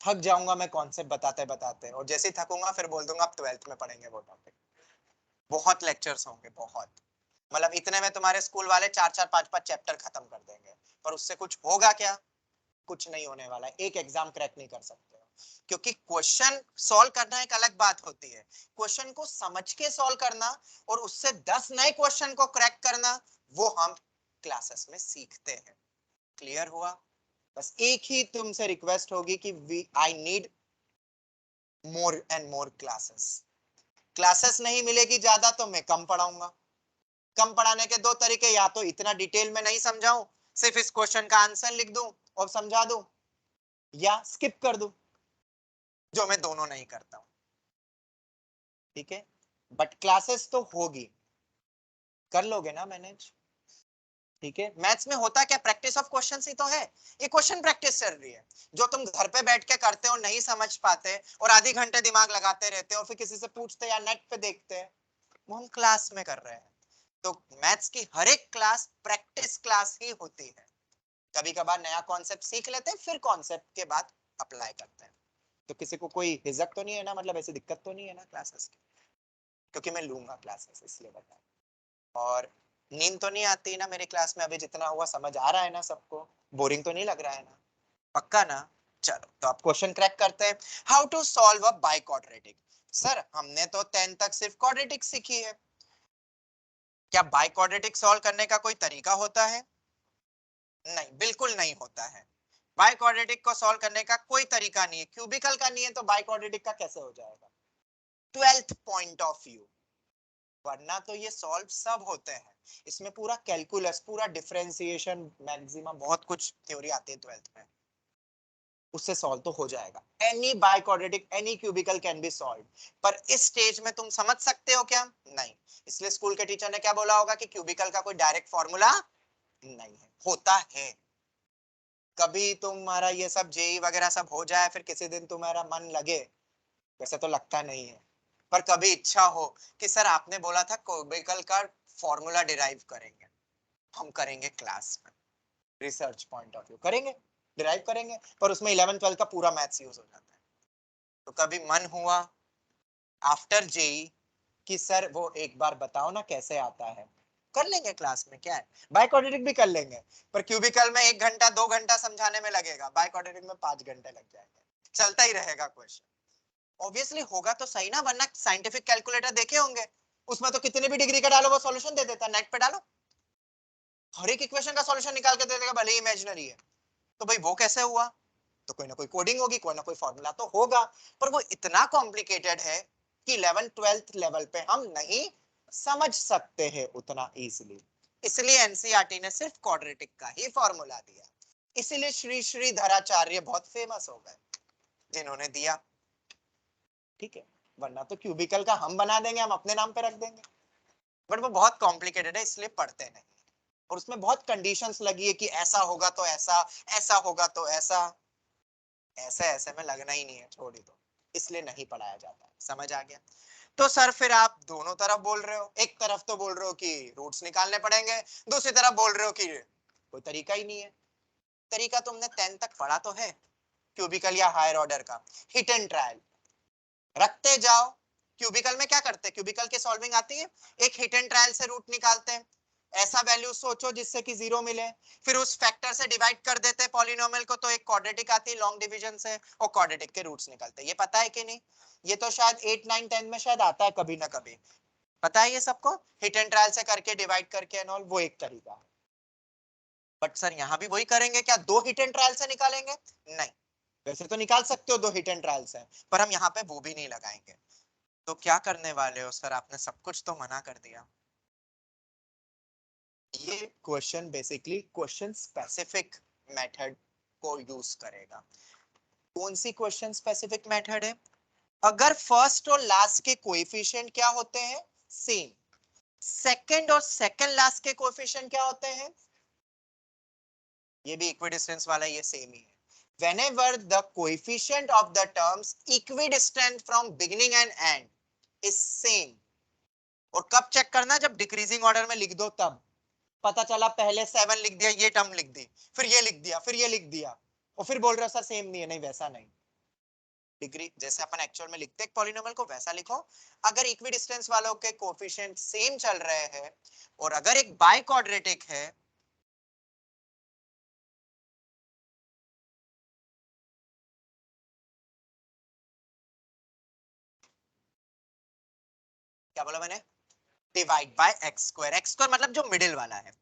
थक जाऊंगा मैं कॉन्सेप्ट बताते बताते, और जैसे ही थकूंगा फिर बोल दूंगा अब 12th में पढ़ेंगे वो टॉपिक। बहुत लेक्चर्स होंगे, बहुत, मतलब इतने में तुम्हारे स्कूल वाले 4-4 5-5 चैप्टर खत्म कर देंगे, पर उससे कुछ होगा क्या? कुछ नहीं होने वाला है, एक एग्जाम क्रैक नहीं कर सकते हो, क्योंकि क्वेश्चन सॉल्व करना एक अलग बात होती है, क्वेश्चन को समझ के सॉल्व करना और उससे 10 नए क्वेश्चन को क्रैक करना, वो हम क्लासेस में सीखते हैं। क्लियर हुआ? बस एक ही तुमसे रिक्वेस्ट होगी कि I need more and more classes. Classes नहीं मिलेगी ज्यादा तो मैं कम पढ़ाऊंगा। कम पढ़ाने के दो तरीके, या तो इतना डिटेल में नहीं समझाऊं, सिर्फ इस क्वेश्चन का आंसर लिख दूं और समझा दूं, या स्किप कर दूं, जो मैं दोनों नहीं करता हूं। ठीक है, बट क्लासेस तो होगी, कर लोगे ना मैनेज? ठीक है, मैथ्स में होता क्या, प्रैक्टिस ऑफ क्वेश्चंस ही तो है, ये क्वेश्चन प्रैक्टिस चल रही है, जो तुम घर पे बैठ के करते हो नहीं समझ पाते और आधे घंटे दिमाग लगाते रहते हो और फिर किसी से पूछते या नेट पे देखते हैं, वो हम क्लास में कर रहे हैं। तो मैथ्स की हर एक क्लास प्रैक्टिस क्लास ही होती है। कभी कभार नया कॉन्सेप्ट सीख लेते हैं, फिर कॉन्सेप्ट के बाद अप्लाई करते हैं। तो किसी को कोई हिजक तो नहीं है ना, मतलब ऐसी दिक्कत तो नहीं है ना क्लासेस की? क्योंकि मैं लूंगा क्लासेस, इसलिए बता। और नींद तो नहीं आती ना मेरी क्लास में? अभी जितना हुआ समझ आ रहा है ना सबको? बोरिंग तो नहीं लग रहा है ना? पक्का ना? चलो तो आप क्वेश्चन क्रैक करते हैं। How to solve a biquadratic. Sir हमने तो 10 तक सिर्फ क्वाड्रेटिक सीखी है, क्या बाई क्वाड्रेटिक सॉल्व करने का कोई तरीका होता है? नहीं, बिल्कुल नहीं होता है। बाई क्वाड्रेटिक को सॉल्व करने का कोई तरीका नहीं है, क्यूबिकल का नहीं है तो बाई क्वाड्रेटिक का कैसे हो जाएगा? 12th पॉइंट ऑफ व्यू, वरना तो ये सॉल्व सब होते हैं, इसमें पूरा कैलकुलस, पूरा डिफरेंशिएशन, मैक्सिमम बहुत कुछ थ्योरी आती है 12th में, उससे सॉल्व तो हो जाएगा। Any biquadratic, any cubical can be solve. पर इस स्टेज में तुम समझ सकते हो क्या? नहीं। इसलिए स्कूल के टीचर ने क्या बोला होगा कि क्यूबिकल का कोई डायरेक्ट फॉर्मूला नहीं है। होता है, कभी तुम्हारा ये सब जेई वगैरह सब हो जाए, फिर किसी दिन तुम्हारा मन लगे, वैसे तो लगता नहीं है, पर कभी इच्छा हो कि सर आपने बोला था क्यूबिकल का फॉर्मूला डिराइव करेंगे, हम करेंगे क्लास में, रिसर्च पॉइंट ऑफ व्यू करेंगे, डिराइव करेंगे, पर उसमें 11-12 का पूरा मैथ्स यूज हो जाता है। तो कभी मन हुआ आफ्टर जेई कि सर वो एक बार बताओ ना कैसे आता है, कर लेंगे क्लास में, क्या है, बाय क्वाड्रेटिक भी कर लेंगे, पर क्यूबिकल में 1 घंटा 2 घंटा समझाने में लगेगा, बाय क्वाड्रेटिक में 5 घंटे लग जाएंगे, चलता ही रहेगा क्वेश्चन। ऑब्वियसली होगा तो सही ना, वरना साइंटिफिक कैलकुलेटर देखे होंगे, उसमें तो कितने भी डिग्री का डालो वो सॉल्यूशन दे देता है, नेट पे डालो हर एक इक्वेशन का सॉल्यूशन निकाल के दे देगा, भले ही इमेजिनरी है। तो भाई वो कैसे हुआ? तो कोई ना कोई कोडिंग होगी, कोई ना कोई फॉर्मूला तो होगा, पर वो इतना कॉम्प्लिकेटेड है कि 11th-12th लेवल पे हम नहीं समझ सकते हैं उतना इजीली। इसलिए एनसीईआरटी ने सिर्फ क्वाड्रेटिक का ही फॉर्मूला दिया, इसीलिए श्री श्री धराचार्य बहुत फेमस हो गए जिन्होंने दिया। ठीक है, वरना तो क्यूबिकल का हम बना देंगे, हम अपने नाम पे रख देंगे, बट वो बहुत कॉम्प्लिकेटेड है इसलिए पढ़ते नहीं, और उसमें बहुत कंडीशंस लगी है कि ऐसा होगा तो ऐसा, ऐसा होगा तो ऐसा, ऐसे ऐसे में लगना ही नहीं है, छोड़ ही दो, इसलिए नहीं पढ़ाया जाता। समझ आ गया? तो सर फिर आप दोनों तरफ बोल रहे हो, एक तरफ तो बोल रहे हो कि रूट्स निकालने पड़ेंगे, दूसरी तरफ बोल रहे हो कि कोई तरीका ही नहीं है। तरीका तुमने 10 तक पढ़ा तो है, क्यूबिकल या हायर ऑर्डर का, हिट एंड ट्रायल रखते जाओ। क्यूबिकल में क्या करते हैं, क्यूबिकल की सॉल्विंग आती है, एक हिट एंड ट्रायल से रूट निकालते हैं, ऐसा वैल्यू सोचो जिससे कि 0 मिले, फिर उस फैक्टर से डिवाइड कर देते हैं पॉलिनोमियल को, तो एक क्वाड्रेटिक आती है लॉन्ग डिवीजन से, और क्वाड्रेटिक के रूट्स निकलते हैं। ये पता है कि नहीं? ये तो शायद 8, 9, 10 में शायद आता है कभी ना कभी, पता है ये सबको, हिट एंड ट्रायल से करके डिवाइड करके एंड ऑल, वो एक तरीका है। बट सर यहाँ भी वही करेंगे क्या, दो हिट एंड ट्रायल से निकालेंगे? नहीं, वैसे तो निकाल सकते हो दो हिट एंड ट्रायल से, पर हम यहाँ पे वो भी नहीं लगाएंगे। तो क्या करने वाले हो सर, आपने सब कुछ तो मना कर दिया। ये question basically question specific method को यूज करेगा। कौन सी क्वेश्चन स्पेसिफिक मेथड है? अगर फर्स्ट और लास्ट के कोएफिशिएंट क्या होते हैं, सेम, सेकंड और सेकंड लास्ट के कोएफिशिएंट क्या होते हैं, ये भी इक्विडिस्टेंस वाला, ये सेम ही है। whenever the coefficient of the terms equidistant from beginning and end is same, और कब चेक करना, जब डिक्रीजिंग ऑर्डर में लिख दो तब। पता चला पहले 7 लिख दिया, ये टर्म लिख दी, फिर ये लिख दिया, फिर ये लिख दिया, और फिर बोल रहे हो सर सेम नहीं है। नहीं, वैसा नहीं, डिग्री जैसे अपन एक्चुअल में लिखते हैं पॉलिनोमियल को, वैसा लिखो। अगर इक्विडिस्टेंस वालों के कोएफिशिएंट सेम चल रहे हैं और अगर एक बाय क्वाड्रेटिक है, क्या बोला मैंने, divide by x square. X square मतलब जो मिडिल वाला है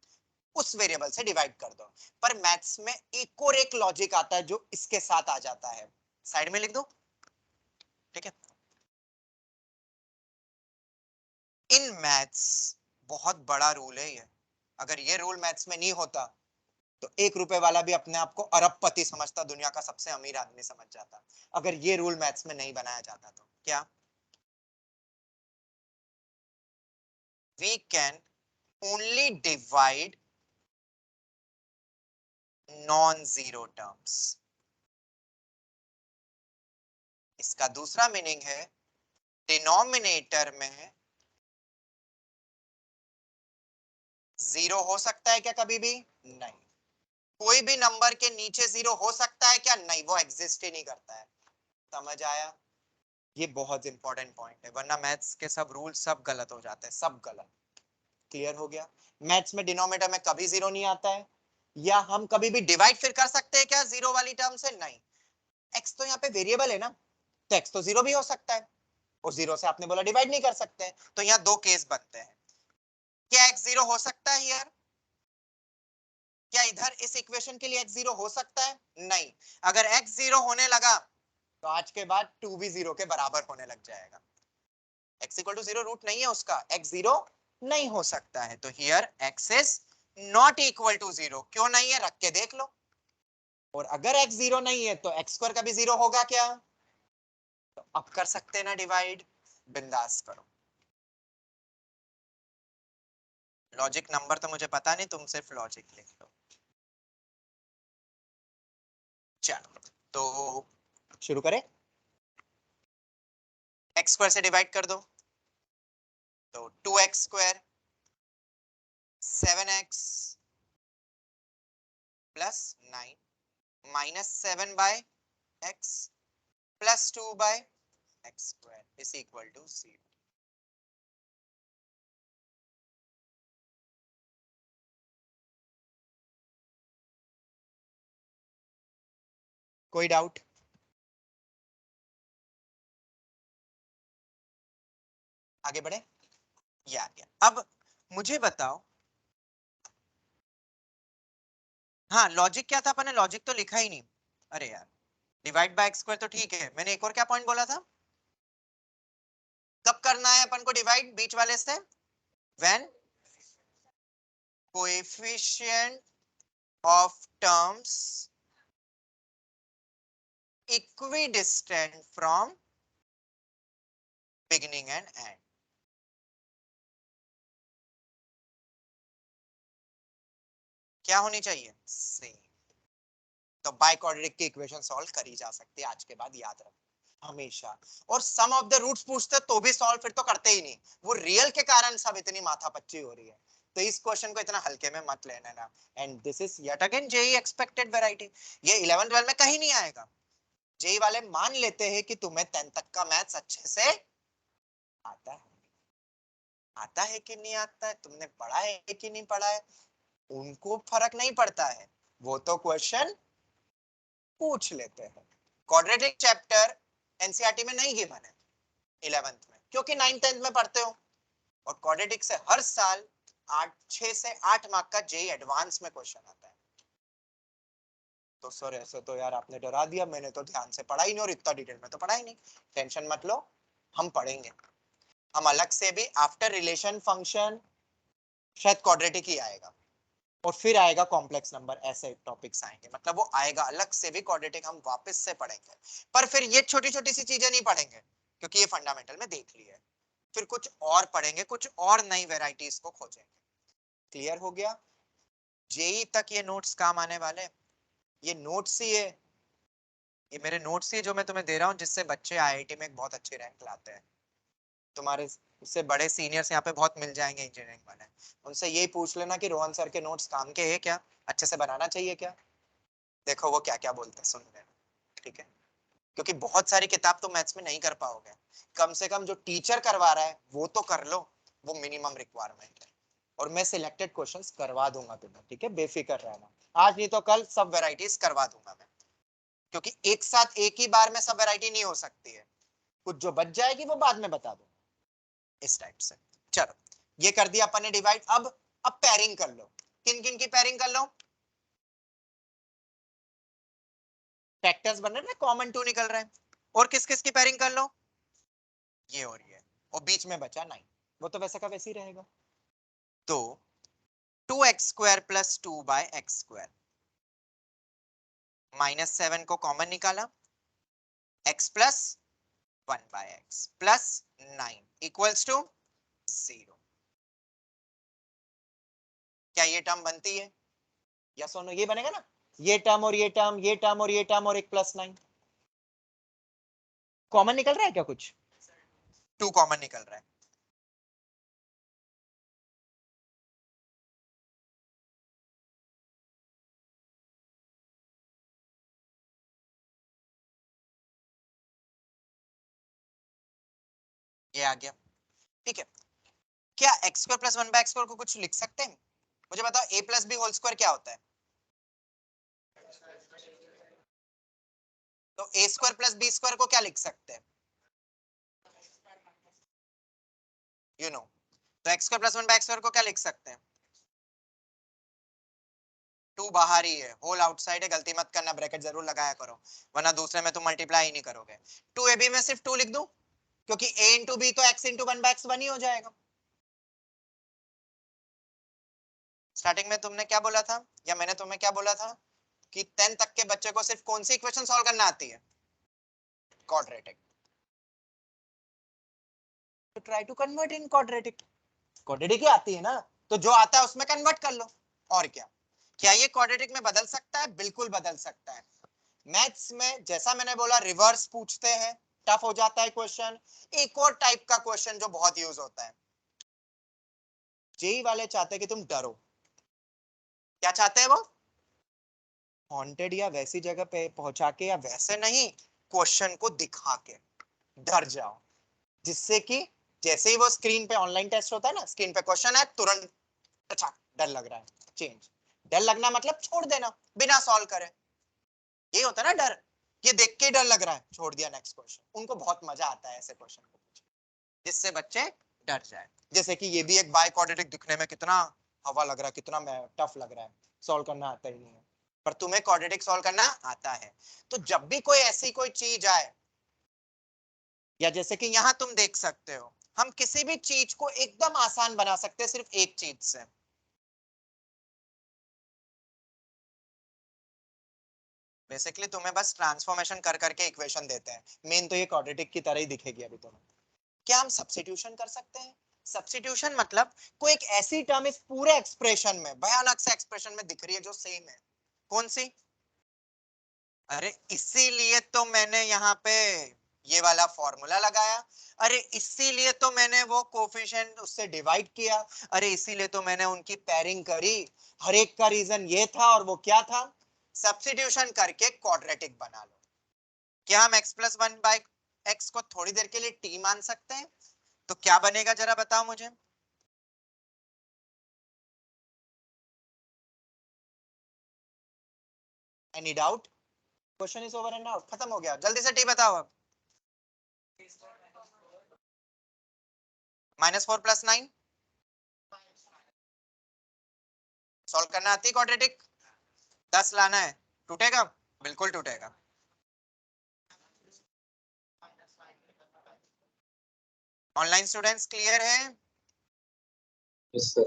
उस वेरिएबल से डिवाइड कर दो। पर मैथ्स में एक और एक लॉजिक आता है जो इसके साथ आ जाता है, साइड में लिख दो, ठीक है। इन मैथ्स बहुत बड़ा रूल है ये, अगर ये रूल मैथ्स में नहीं होता तो 1 रुपए वाला भी अपने आप को अरबपति समझता, दुनिया का सबसे अमीर आदमी समझ जाता, अगर ये रूल मैथ्स में नहीं बनाया जाता तो। क्या we can only divide non-zero terms। इसका दूसरा मीनिंग है डिनोमिनेटर में जीरो हो सकता है क्या कभी भी? नहीं। कोई भी नंबर के नीचे जीरो हो सकता है क्या? नहीं, वो एग्जिस्ट ही नहीं करता है। समझ आया? ये बहुत इंपॉर्टेंट पॉइंट है, वरना मैथ्स के सब रूल सब गलत हो जाते हैं, सब गलत। क्लियर हो गया? मैथ्स में डिनोमिनेटर में कभी जीरो नहीं आता है। या हम कभी भी डिवाइड फिर कर सकते हैं क्या जीरो वाली टर्म से? नहीं। एक्स तो यहाँ पे वेरिएबल है ना, तो एक्स तो जीरो भी हो सकता है, और जीरो से आपने बोला डिवाइड नहीं कर सकते, तो यहाँ दो केस बनते हैं। क्या एक्स जीरो हो सकता है यार? क्या इधर इस इक्वेशन के लिए एक्स जीरो हो सकता है? नहीं। अगर एक्स जीरो होने लगा तो आज के बाद टू भी जीरो के बराबर होने लग जाएगा। X equal to zero root नहीं है उसका, एक्स जीरो नहीं हो सकता है, तो here x is not equal to zero. क्यों नहीं है, रख के देख लो। और अगर एक्स जीरो नहीं है तो एक्स स्क्वायर का भी जीरो होगा क्या? तो अब कर सकते हैं ना डिवाइड, बिंदास करो। लॉजिक नंबर तो मुझे पता नहीं, तुम सिर्फ लॉजिक लिख लो। चलो तो शुरू करें। एक्स स्क्वायर से डिवाइड कर दो, तो 2x² 7x plus 9 minus 7/x plus 2/x² is equal to 0। कोई डाउट? आगे बढ़े? ये आ गया। अब मुझे बताओ, हाँ लॉजिक क्या था, अपने लॉजिक तो लिखा ही नहीं। अरे यार, डिवाइड बाय एक्स स्क्वायर तो ठीक है, मैंने एक और क्या पॉइंट बोला था, कब करना है अपन को डिवाइड बीच वाले से? When coefficient of terms equidistant from beginning and and. क्या होनी चाहिए? सेम। तो बाय क्वाड्रेटिक की इक्वेशन सॉल्व करी जा सकती है आज के बाद, याद रखो हमेशा। और सम ऑफ द रूट्स पूछते तो भी सॉल्व फिर तो करते ही नहीं, वो रियल के कारण सब इतनी माथापच्ची हो रही है। तो इस क्वेश्चन को इतना हल्के में मत लेना ना। And this is yet again JEE expected variety. ये 11 12 में कहीं नहीं आएगा। जेई वाले मान लेते हैं कि तुम्हें 10 तक का मैथ्स अच्छे से आता है। आता है कि नहीं आता है, तुमने पढ़ा है कि नहीं पढ़ा है, उनको फर्क नहीं पड़ता है, वो तो क्वेश्चन पूछ लेते हैं। क्वाड्रेटिक चैप्टर एनसीईआरटी में नहीं गिवन है 11th में, क्योंकि 9th 10th में पढ़ते हो। और क्वाड्रेटिक से हर साल 6 से 8 मार्क का जेई एडवांस में क्वेश्चन आता है। तो सर ऐसे तो यार आपने डरा दिया, मैंने तो ध्यान से पढ़ा ही नहीं और इतना डिटेल में तो पढ़ा ही नहीं। टेंशन मत लो, हम पढ़ेंगे। हम अलग से भी आफ्टर रिलेशन फंक्शन शायद क्वाड्रेटिक ही आएगा और फिर आएगा कॉम्प्लेक्स नंबर, ऐसे टॉपिक्स आएंगे, मतलब वो आएगा अलग से भी क्वाड्रेटिक, हम वापस से पढ़ेंगे। पर फिर ये छोटी छोटी सी चीजें नहीं पढ़ेंगे क्योंकि ये फंडामेंटल में देख लिया है। फिर कुछ और पढ़ेंगे, कुछ और नई वेराइटीज को खोजेंगे। क्लियर हो गया? जेई तक ये नोट्स काम आने वाले। ये नोट्स ही है, ये मेरे नोट्स ही जो मैं तुम्हें दे रहा हूँ, जिससे बच्चे आईआईटी में एक बहुत अच्छी रैंक लाते हैं। तुम्हारे उससे बड़े सीनियर्स यहाँ पे बहुत मिल जाएंगे इंजीनियरिंग वाले, उनसे यही पूछ लेना कि रोहन सर के नोट्स काम के है क्या, अच्छे से बनाना चाहिए क्या। देखो वो क्या क्या बोलते हैं, सुन लेना, ठीक है? क्योंकि बहुत सारी किताब तो मैथ्स में नहीं कर पाओगे, कम से कम जो टीचर करवा रहा है वो तो कर लो, वो मिनिमम रिक्वायरमेंट है। और मैं सिलेक्टेड क्वेश्चंस करवा दूंगा तुम्हें, ठीक है? बेफिक्र रहना, आज नहीं तो कल सब वेराइटीज करवा दूंगा मैं, क्योंकि एक साथ एक ही बार में सब वैरायटी नहीं हो सकती है, कुछ जो बच जाएगी वो बाद में बता दूंगा, इस टाइप से। चलो ये कर दिया अपन ने डिवाइड। अब पेयरिंग कर लो। किन किन की पेयरिंग कर लो? फैक्टर्स बन रहे हैं, कॉमन 2 निकल रहा है। और किस किस की पेयरिंग कर लो? ये और ये, और बीच में बचा 9, वो तो वैसे का वैसे ही रहेगा। तो 2x² + 2/x², -7 को कॉमन निकाला, x + 1/x + 9 = 0। क्या ये टर्म बनती है? या सोनो ये बनेगा ना, ये टर्म और ये टर्म, ये टर्म और ये टर्म और एक +9 कॉमन निकल रहा है क्या? कुछ 2 कॉमन निकल रहा है। ये आ गया, ठीक है? क्या x² + 1/x² को कुछ लिख सकते हैं? मुझे बताओ a + b होल स्क्वायर क्या होता है? तो a² + b² को क्या लिख सकते हैं? यू नो, तो x² + 1/x² को क्या लिख सकते हैं? 2 बाहर ही है, होल आउटसाइड है, गलती मत करना, ब्रैकेट जरूर लगाया करो, वरना दूसरे में तुम मल्टीप्लाई ही नहीं करोगे। 2ab में सिर्फ 2 लिख दूं, क्योंकि a × b तो x × 1/x1 ही हो जाएगा। स्टार्टिंग में तुमने क्या बोला था, या मैंने तुम्हें क्या बोला था, कि 10 तक के बच्चे को सिर्फ कौन सी इक्वेशन सॉल्व करना आती है? क्वाड्रेटिक। तो try to convert in quadratic, quadratic ही आती है ना, तो जो आता है उसमें कन्वर्ट कर लो, और क्या। क्या ये क्वाड्रेटिक में बदल सकता है? बिल्कुल बदल सकता है। मैथ्स में जैसा मैंने बोला रिवर्स पूछते हैं, टफ हो जाता है क्वेश्चन। एक और टाइप का क्वेश्चन जो बहुत यूज होता है, जेई वाले चाहते हैं कि तुम डरो। क्या चाहते हैं वो? हॉन्टेड या वैसी जगह पे पहुंचा के, या वैसे नहीं, क्वेश्चन को दिखा के डर जाओ, जिससे कि जैसे ही वो स्क्रीन पे ऑनलाइन टेस्ट होता है ना, स्क्रीन पे क्वेश्चन है, तुरंत अच्छा डर लग रहा है, चेंज। डर लगना मतलब छोड़ देना बिना सॉल्व करे, ये होता है ना डर, ये देख के डर लग रहा है, छोड़ दिया, नेक्स्ट क्वेश्चन। उनको बहुत मजा आता है ऐसे क्वेश्चन को पूछने, जिससे बच्चे डर जाए। जैसे कि ये भी एक बाय क्वाड्रेटिक, दिखने में कितना हवा लग रहा है, कितना टफ लग रहा है, सॉल्व करना आता ही नहीं है, पर तुम्हें क्वाड्रेटिक सॉल्व करना आता है। तो जब भी कोई ऐसी कोई चीज आए, या जैसे कि यहां तुम देख सकते हो, हम किसी भी चीज को एकदम आसान बना सकते हैं सिर्फ एक चीज से। बेसिकली तुम्हें बस ट्रांसफॉर्मेशन कर करके इक्वेशन देते हैं, मेन तो ये क्वाड्रेटिक की तरह ही दिखेगी अभी तुम्हें। क्या हम सब्स्टिट्यूशन कर सकते हैं? सब्स्टिट्यूशन मतलब कोई एक ऐसी टर्म इस पूरे एक्सप्रेशन में, भयानक से एक्सप्रेशन में दिख रही है जो सेम है, कौन सी? अरे इसीलिए तो मैंने यहाँ पे ये वाला फॉर्मूला लगाया, अरे इसीलिए तो मैंने वो कोफिशिएंट उससे डिवाइड किया, अरे इसीलिए तो मैंने उनकी पेयरिंग करी। हर एक का रीजन ये था, और वो क्या था? सब्स्टिट्यूशन करके क्वाड्रेटिक बना लो। क्या हम x + 1/x को थोड़ी देर के लिए t मान सकते हैं? तो क्या बनेगा जरा बताओ मुझे। Any doubt? Question is over and out, खत्म हो गया, जल्दी से t बताओ अब। -4 + 9 सॉल्व करना आती है क्वाड्रेटिक? 10 लाना है, टूटेगा, बिल्कुल टूटेगा। ऑनलाइन स्टूडेंट्स क्लियर है? Yes, sir.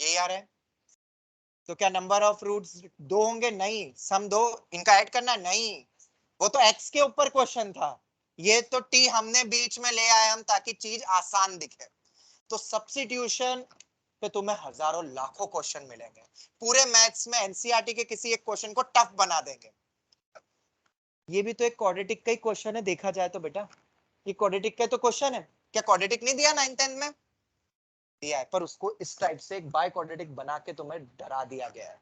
यही आ रहा है। तो क्या नंबर ऑफ रूट्स दो होंगे? नहीं। सम दो, इनका ऐड करना नहीं, वो तो एक्स के ऊपर क्वेश्चन था। ये तो टी हमने बीच में ले आए हम ताकि चीज आसान दिखे। तो सब्स्टिट्यूशन पे तुम्हें हजारों लाखों क्वेश्चन मिलेंगे। पूरे मैथ्स में एनसीईआरटी के किसी एक क्वेश्चन को टफ बना देंगे। ये भी तो एक क्वाड्रेटिक का ही क्वेश्चन है देखा जाए तो बेटा, ये क्वाड्रेटिक का तो क्वेश्चन है। क्या क्वाड्रेटिक नहीं दिया 9th 10th में? दिया है, पर उसको इस टाइप से एक बाय क्वाड्रेटिक बना के तुम्हें डरा दिया गया है।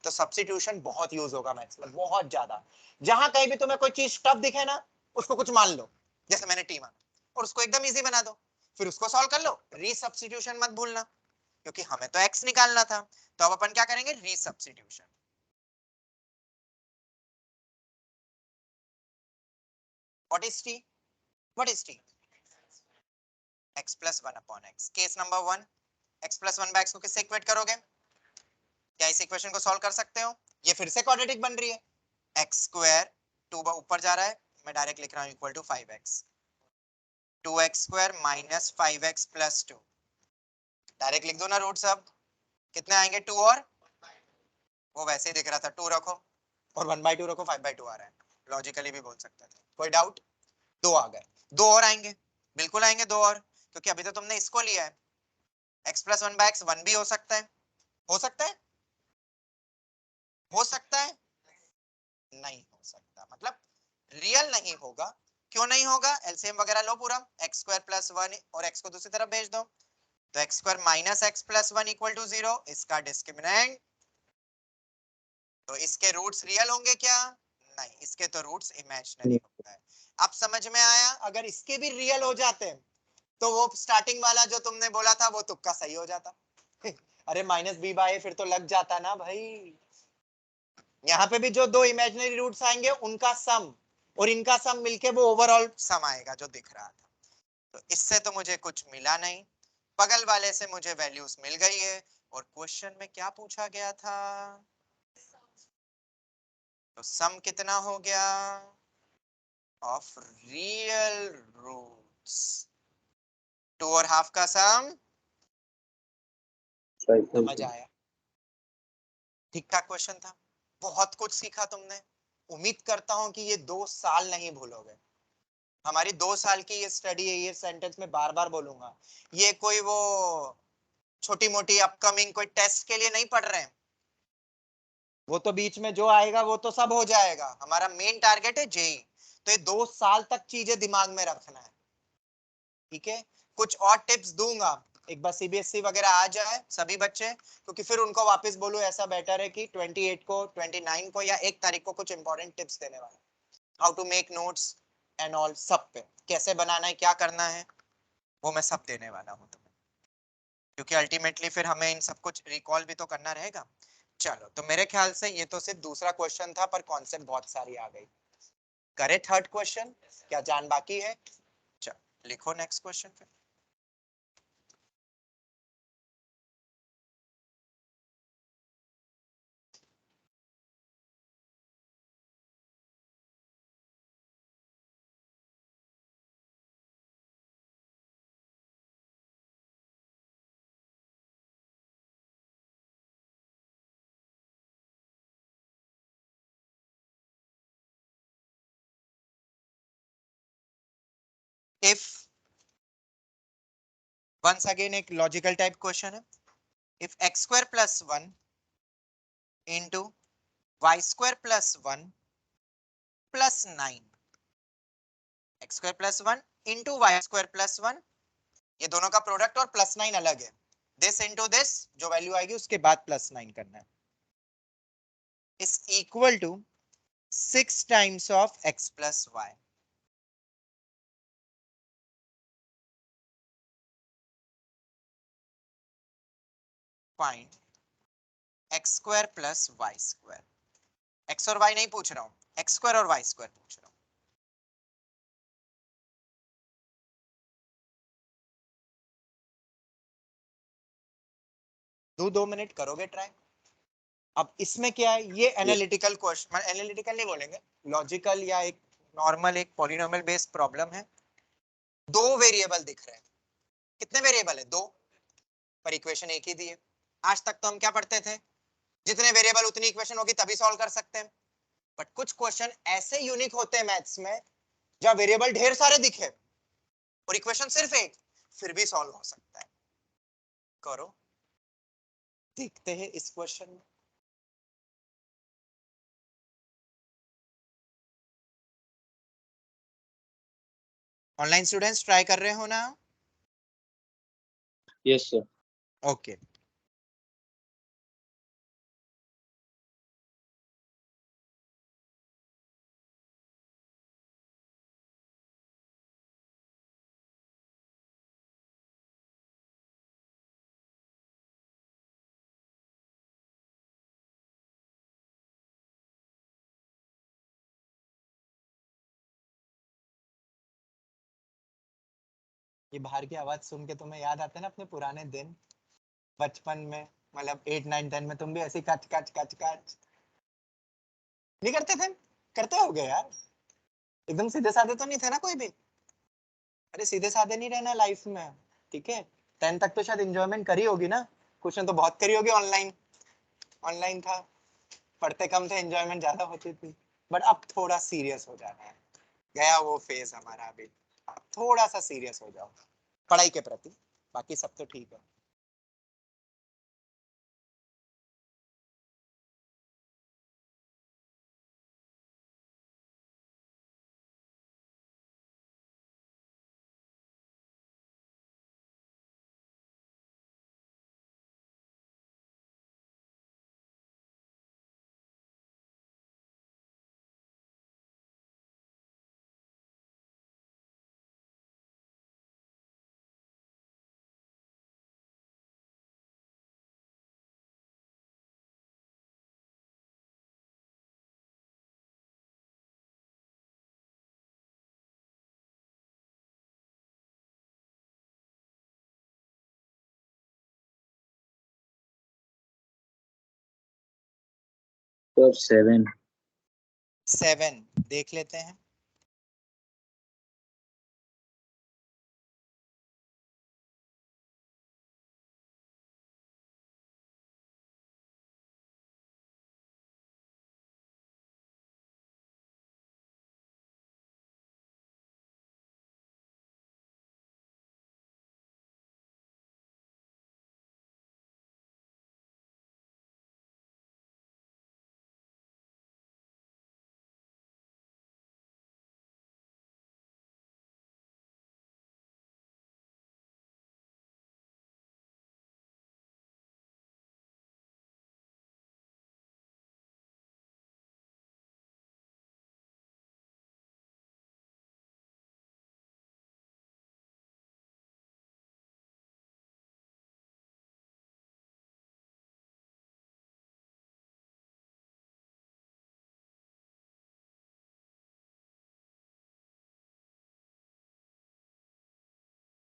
तो सब्स्टिट्यूशन बहुत यूज होगा मैथ्स में, बहुत ज्यादा। जहां कहीं भी तुम्हें कोई चीज टफ दिखे ना, उसको कुछ मान लो, जैसे मैंने टी माना, और उसको एकदम इजी बना दो, फिर उसको सॉल्व कर लो। रीसब्स्टिट्यूशन मत भूलना, क्योंकि हमें तो एक्स निकालना था। तो अब अपन क्या करेंगे? Resubstitution. What is t? What is t? x plus 1 upon x। Case number 1, x plus 1 by x को किससे इक्वेट करोगे? क्या इस इक्वेशन को सॉल्व कर सकते हो? ये फिर से क्वाड्रेटिक बन रही है। एक्स स्क्वायर, 2 ऊपर जा रहा है, मैं डायरेक्ट लिख रहा हूँ equal to 5x, 2x square minus 5x plus 2। Direct लिख दो ना रूट सब। कितने आएंगे? 2 और वो वैसे ही दिख रहा था, 2 रखो और 1/2 रखो, 5/2 आ रहा है। लॉजिकली भी बोल सकते थे। कोई डाउट? 2 आ गए, 2 और आएंगे, बिल्कुल आएंगे 2 और, क्योंकि अभी तो तुमने इसको लिया है। x प्लस 1 बाय x 1 भी हो सकता है। हो सकता है? हो सकता है? नहीं हो सकता, मतलब रियल नहीं होगा। क्यों नहीं होगा? एलसीएम वगैरह लो पूरा, एक्स स्क्वायर प्लस 1 और x को दूसरी तरफ भेज दो, तो x square minus x plus 1 equal to 0। इसका डिस्क्रिमिनेंट, तो इसके रूट्स रियल होंगे क्या? नहीं, इसके तो रूट्स इमेजिनरी होता है। अब समझ में आया? अगर इसके भी रियल हो जाते तो वो स्टार्टिंग वाला जो तुमने बोला था वो तुक्का सही हो जाता। अरे माइनस बी बाय फिर तो लग जाता ना भाई। यहाँ पे भी जो दो इमेजिनरी रूट्स आएंगे उनका सम और इनका सम मिलके वो ओवरऑल सम आएगा जो दिख रहा था। तो इससे तो मुझे कुछ मिला नहीं, बगल वाले से मुझे वैल्यूज मिल गई है। और क्वेश्चन में क्या पूछा गया था? तो सम कितना हो गया? ऑफ रियल रूट्स, 2 और हाफ का सम। समझ आया? ठीक ठाक क्वेश्चन था, बहुत कुछ सीखा तुमने। उम्मीद करता हूं कि ये 2 साल नहीं भूलोगे। हमारी 2 साल की ये स्टडी है, ये सेंटेंस में बार बार बोलूंगा। ये कोई वो छोटी मोटी अपकमिंग कोई टेस्ट के लिए नहीं पढ़ रहे हैं, वो तो बीच में जो आएगा वो तो सब हो जाएगा। हमारा मेन टारगेट है जेई। तो ये 2 साल तक चीजें दिमाग में रखना है, ठीक है? कुछ और टिप्स दूंगा, एक बार सीबीएसई वगैरह आ जाए सभी बच्चे, क्योंकि फिर उनको वापस बोलूं ऐसा बेटर है कि 28 को, 29 को या 1 तारीख को कुछ इंपॉर्टेंट टिप्स देने वाला, how to make notes and all, सब पे कैसे बनाना है, क्या करना है, वो मैं सब देने वाला हूँ तुम्हें, क्योंकि अल्टीमेटली फिर हमें इन सब कुछ रिकॉल भी तो करना रहेगा। चलो, तो मेरे ख्याल से ये तो सिर्फ दूसरा क्वेश्चन था, पर कॉन्सेप्ट बहुत सारी आ गई। करे थर्ड क्वेश्चन, क्या जान बाकी है? चलो लिखो नेक्स्ट क्वेश्चन फिर। इफ, वंस अगेन एक लॉजिकल टाइप क्वेश्चन है। If x square plus 1 into y square plus 1 plus 9, x square plus 1 into y square plus 1, ये दोनों का प्रोडक्ट और प्लस 9 अलग है। दिस इंटू दिस, जो वैल्यू आएगी उसके बाद प्लस 9 करना है, is equal to 6 times of x plus y. Find x square plus y square. X और वाई नहीं पूछ रहा हूं, एक्स स्क्वायर और वाई स्क्वायर पूछ रहा हूँ। दो 2 मिनट करोगे ट्राई। अब इसमें क्या है, ये एनालिटिकल क्वेश्चन, एनालिटिकल नहीं बोलेंगे, लॉजिकल या एक नॉर्मल एक पॉलिनोमियल बेस्ड प्रॉब्लम है। दो वेरिएबल दिख रहे हैं। कितने वेरिएबल है? दो। पर इक्वेशन एक ही दी है। आज तक तो हम क्या पढ़ते थे, जितने वेरिएबल उतनी इक्वेशन होगी तभी सॉल्व कर सकते हैं। बट कुछ क्वेश्चन ऐसे यूनिक होते हैं मैथ्स में जहां वेरिएबल ढेर सारे दिखे और इक्वेशन सिर्फ एक, फिर भी सॉल्व हो सकता है। करो, देखते हैं इस क्वेश्चन में। ऑनलाइन स्टूडेंट्स ट्राई कर रहे हो ना? Yes, sir. ओके। ये बाहर की आवाज सुन के तुम्हें याद आते हैं ना अपने पुराने दिन, बचपन में, मतलब 8 9 10 में तुम भी ऐसे कच कच कच कच नहीं करते थे? करते होगे यार। एकदम सीधे साधे तो नहीं थे ना कोई भी। अरे सीधे साधे नहीं रहना लाइफ में, ठीक है? 10 तक तो शायद एंजॉयमेंट करी होगी ना, कुछ ने तो बहुत करी होगी। ऑनलाइन, ऑनलाइन था, पढ़ते कम थे, एंजॉयमेंट ज्यादा होती थी। बट अब थोड़ा सीरियस हो जाना है, गया वो फेज हमारा। अभी अब थोड़ा सा सीरियस हो जाओ पढ़ाई के प्रति, बाकी सब तो ठीक है। Sir, 7. 7 देख लेते हैं।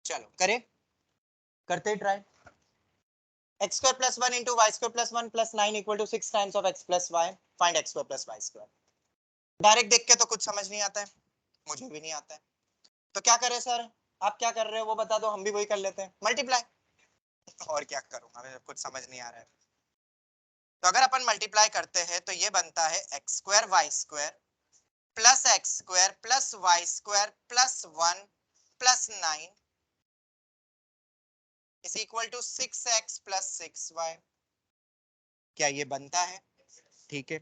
चलो करे, करते try. x square plus 1 into y square plus 1 plus 9 equal to 6 times of x plus y. Find x square plus y square. Direct देख के तो कुछ समझ नहीं आता है, मुझे भी नहीं आता है। तो क्या करें सर, आप क्या कर रहे हो वो बता दो, हम भी वही कर लेते हैं, मल्टीप्लाई। और क्या करूंगा, मुझे कुछ समझ नहीं आ रहा है। तो अगर अपन मल्टीप्लाई करते हैं तो ये बनता है x square y square plus x square plus y square plus 1 plus 9 is equal to 6x plus 6y। क्या ये बनता है? ठीक है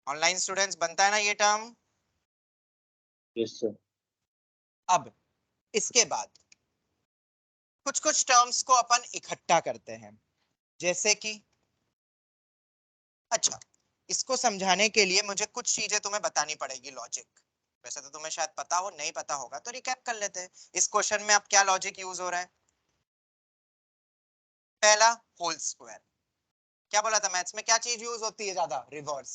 ऑनलाइन स्टूडेंट्स, बनता है ना ये टर्म? Yes, sir. अब इसके बाद कुछ कुछ टर्म्स को अपन इकट्ठा करते हैं, जैसे कि, अच्छा, इसको समझाने के लिए मुझे कुछ चीजें तुम्हें बतानी पड़ेगी, लॉजिक। वैसे तो तुम्हें शायद पता हो, नहीं पता होगा तो रिकैप कर लेते हैं। इस क्वेश्चन में अब क्या लॉजिक यूज हो रहा है? पहला, होल स्क्वायर। क्या बोला था मैथ्स में, क्या चीज यूज होती है ज्यादा? Reverse.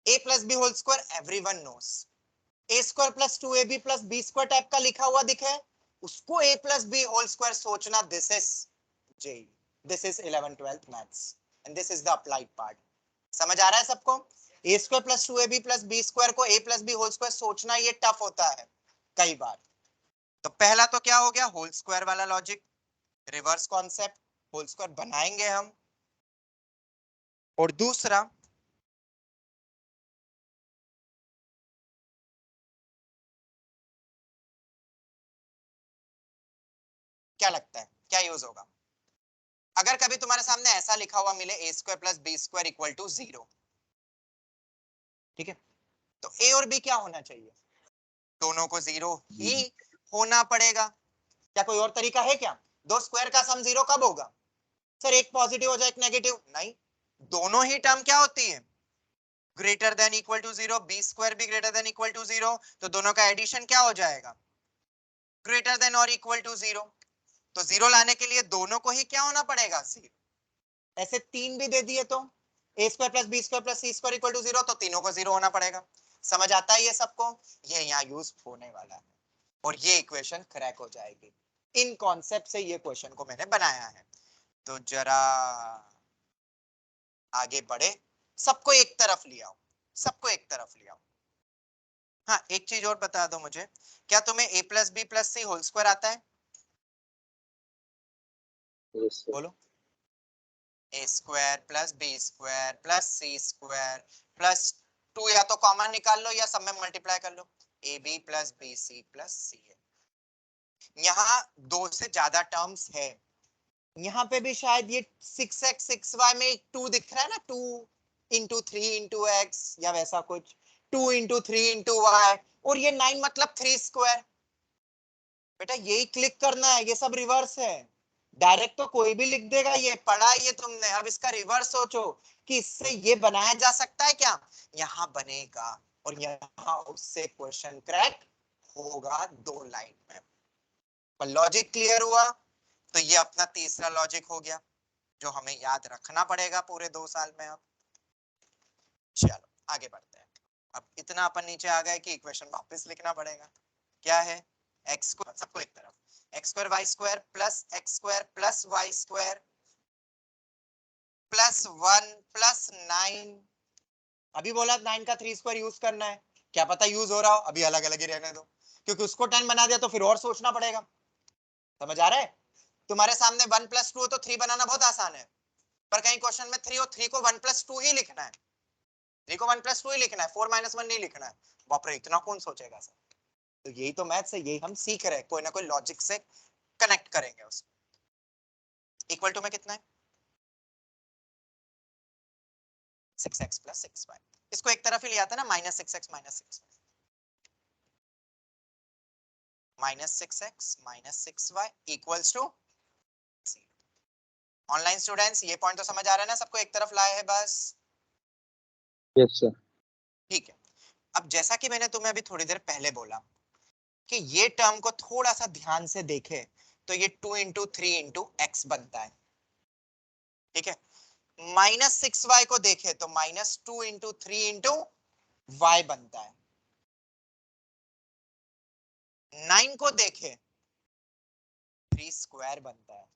a plus b whole square everyone knows, a square plus 2ab plus b square type का लिखा हुआ दिखे, उसको a plus b whole square सोचना, this is J, this is 11th-12th maths and this is the applied part. समझ आ रहा है सबको? A square plus 2ab plus b square को a plus b whole square सोचना ये टफ होता है कई बार। तो पहला तो क्या हो गया, होल स्क्वायर वाला logic, reverse concept, whole square बनाएंगे हम। और दूसरा क्या लगता है क्या यूज होगा? अगर कभी तुम्हारे सामने ऐसा लिखा हुआ मिले a square plus b square equal to 0, ठीक है, तो a और b क्या होना चाहिए? दोनों को 0 ही होना पड़ेगा। क्या कोई और तरीका है क्या? दो स्क्वायर का सम 0 कब होगा? सर एक पॉजिटिव हो जाए एक नेगेटिव, नहीं, दोनों ही टर्म क्या होती है, greater than equal to 0, b square भी ग्रेटर देन इक्वल टू 0, तो दोनों का एडिशन क्या हो जाएगा, ग्रेटर देन और इक्वल टू 0। तो 0 लाने के लिए दोनों को ही क्या होना पड़ेगा, 0। ऐसे तीन भी दे दिए तो a square plus b square plus c square equal to 0, तो तीनों को 0 होना पड़ेगा। समझ आता है ये सबको? ये यहाँ यूज होने वाला है और ये इक्वेशन क्रैक हो जाएगी। इन कॉन्सेप्ट से ये क्वेश्चन को मैंने बनाया है। तो जरा आगे बढ़े, सबको एक तरफ ले आओ, सबको एक तरफ ले आओ। हाँ एक चीज और बता दो मुझे, क्या तुम्हें a plus b plus c whole square आता है? Yes, sir. बोलो। a square plus b square plus c square plus 2 या तो कॉमन निकाल लो या सब में मल्टीप्लाई कर लो, a b plus b c plus c है। यहाँ दो से ज्यादा टर्म्स है, यहाँ पे भी शायद ये 6x 6y में एक 2 दिख रहा है ना, 2 इंटू 3 इंटू एक्स या वैसा कुछ, 2 इंटू 3 इंटू वाई, और ये 9 मतलब 3 स्क्वायर। बेटा यही क्लिक करना है, ये सब रिवर्स है। डायरेक्ट तो कोई भी लिख देगा, ये पढ़ा ये तुमने, अब इसका रिवर्स सोचो कि इससे ये बनाया जा सकता है क्या, यहाँ बनेगा और यहाँ उससे क्वेश्चन क्रैक होगा 2 लाइन में। पर लॉजिक क्लियर हुआ तो ये अपना तीसरा लॉजिक हो गया जो हमें याद रखना पड़ेगा पूरे 2 साल में। अब चलो आगे बढ़ते हैं। अब इतना अपन नीचे आ गए कि इक्वेशन वापस लिखना पड़ेगा। क्या है, एक्स स्क्वायर, सबको एक तरफ, x square y square plus x square plus y square plus 1 plus 9। अभी बोला 9 का 3 स्क्वायर यूज करना है, क्या पता यूज हो रहा हो, अभी अलग अलग ही रहने दो, क्योंकि उसको 10 बना दिया तो फिर और सोचना पड़ेगा। समझ आ रहा है? तुम्हारे सामने 1 प्लस 2 हो तो 3 बनाना बहुत आसान है, पर कहीं क्वेश्चन में 3 और 3 को 1 प्लस 2 ही लिखना है, 3 को 1 प्लस 2 ही लिखना है, 4 माइनस 1 नहीं लिखना है। बाप रे इतना कौन सोचेगा सर? तो यही तो मैथ्स है, यही हम सीख रहे हैं, कोई ना कोई लॉजिक से कनेक्ट करेंगे उसको। इक्वल टू में कितना है, 6x प्लस 6y, इसको एक तरफ ही ले आता है ना, minus 6x minus 6y, minus 6x minus 6y equals to 0। Online students ये पॉइंट तो समझ आ रहा है ना सबको, एक तरफ लाए हैं बस। Yes, sir. ठीक है, अब जैसा कि मैंने तुम्हें अभी थोड़ी देर पहले बोला कि ये टर्म को थोड़ा सा ध्यान से देखे तो ये 2 इंटू 3 इंटू एक्स बनता है, ठीक है। माइनस 6y को देखे तो माइनस 2 इंटू 3 इंटू वाई बनता है। 9 को देखे 3 स्क्वायर बनता है,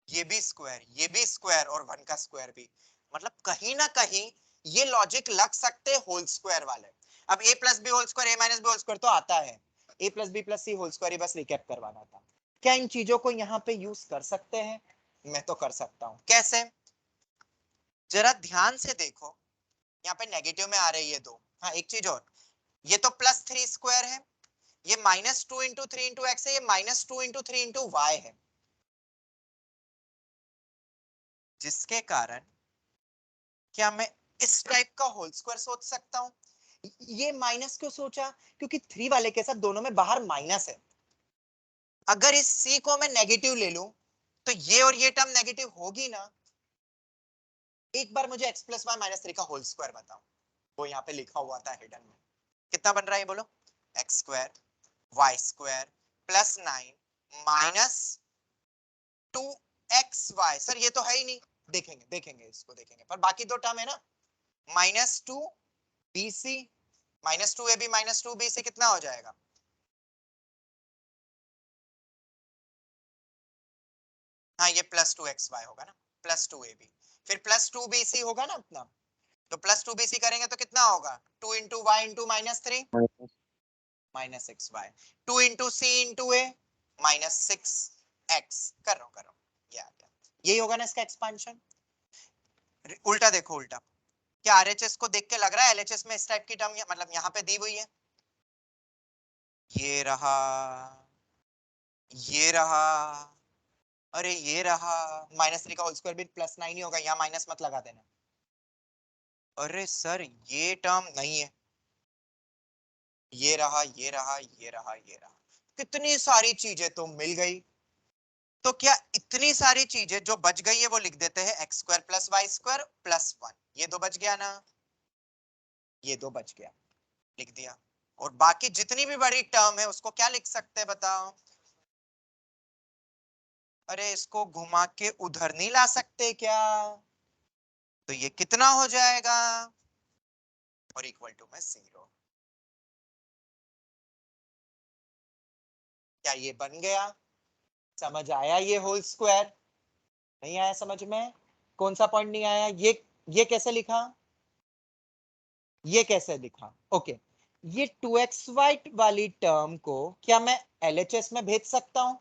ये भी स्क्वायर ये भी स्क्वायर और 1 का स्क्वायर भी, मतलब कहीं ना कहीं ये लॉजिक लग सकते होल स्क्वायर वाले। अब a plus b whole square a minus b whole square तो आता है, a plus b plus c whole square ही बस रिकैप करवाना था। क्या इन चीजों को यहाँ पे यूज कर सकते हैं? मैं तो कर सकता हूँ। कैसे, जरा ध्यान से देखो, यहाँ पे नेगेटिव में आ रही है 2। हाँ एक चीज और, ये तो प्लस 3 स्क्वायर है, ये माइनस 2 इंटू 3 इंटू एक्स है, ये माइनस 2 इंटू 3 इंटू वाई है, जिसके कारण क्या मैं इस टाइप का होल स्क्वायर सोच सकता हूं? ये माइनस क्यों सोचा, क्योंकि 3 वाले के साथ दोनों में बाहर माइनस है। अगर इस c को मैं नेगेटिव ले लूं तो ये और ये टर्म नेगेटिव होगी ना। एक बार मुझे x प्लस वाई माइनस 3 का होल स्क्वायर बताओ, वो यहाँ पे लिखा हुआ था हिडन में, कितना बन रहा है बोलो, x square y square plus 9 minus 2xy। Sir ये तो है ही नहीं, देखेंगे देखेंगे इसको देखेंगे, पर बाकी दो टर्म है ना, माइनस 2 BC -2AB -2BC कितना हो जाएगा? हाँ, ये +2XY होगा ना, +2AB, फिर +2BC होगा ना अपना, तो +2BC करेंगे तो कितना होगा? 2 × Y × -3 -6Y, 2 × C × A -6X। करो ये आ गया, यही होगा ना इसका एक्सपेंशन। उल्टा देखो, उल्टा, क्या RHS को देख के लग रहा है LHS में इस टाइप की टर्म मतलब यहाँ पे दी हुई है? ये रहा, ये रहा, अरे ये रहा, -3 का होल स्क्वायर भी +9 ही होगा, यहाँ माइनस मत लगा देना। अरे सर ये टर्म नहीं है, ये रहा, ये रहा, ये रहा, ये रहा, कितनी सारी चीजें तो मिल गई। तो क्या इतनी सारी चीजें जो बच गई है वो लिख देते हैं x² + y² + 1, ये दो बच गया ना, ये दो बच गया, लिख दिया। और बाकी जितनी भी बड़ी टर्म है उसको क्या लिख सकते हैं बताओ? अरे इसको घुमा के उधर नहीं ला सकते क्या? तो ये कितना हो जाएगा? और इक्वल टू में 0। क्या ये बन गया? समझ आया ये होल स्क्वायर? नहीं आया समझ में? कौन सा पॉइंट नहीं आया? ये कैसे लिखा, ये कैसे लिखा? ओके, ये 2xy वाली टर्म को क्या मैं LHS में भेज सकता हूं?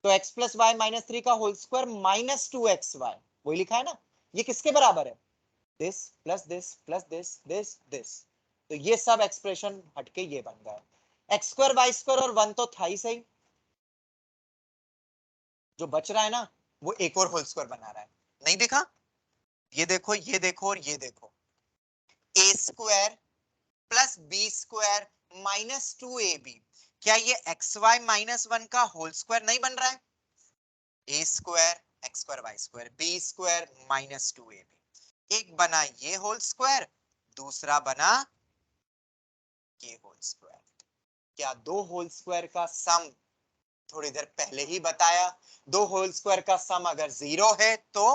तो x + y -3 का होल स्क्वायर -2xy, वही लिखा है ना। ये किसके बराबर है? This plus this plus this. तो ये सब एक्सप्रेशन हटके ये बन गया, x² y² और 1 तो था ही सही, जो बच रहा है ना वो एक और होल स्क्वायर बना रहा है। नहीं दिखा? ये देखो, ये देखो और ये देखो, a² + b² -2ab, क्या ये xy -1 का होल स्क्वायर नहीं बन रहा है? a² x² y² b² -2ab, एक बना ये होल स्क्वायर, दूसरा बना ये होल स्क्वायर। क्या दो होल स्क्वायर का सम, थोड़ी देर पहले ही बताया, दो होल स्क्वायर का सम अगर 0 है तो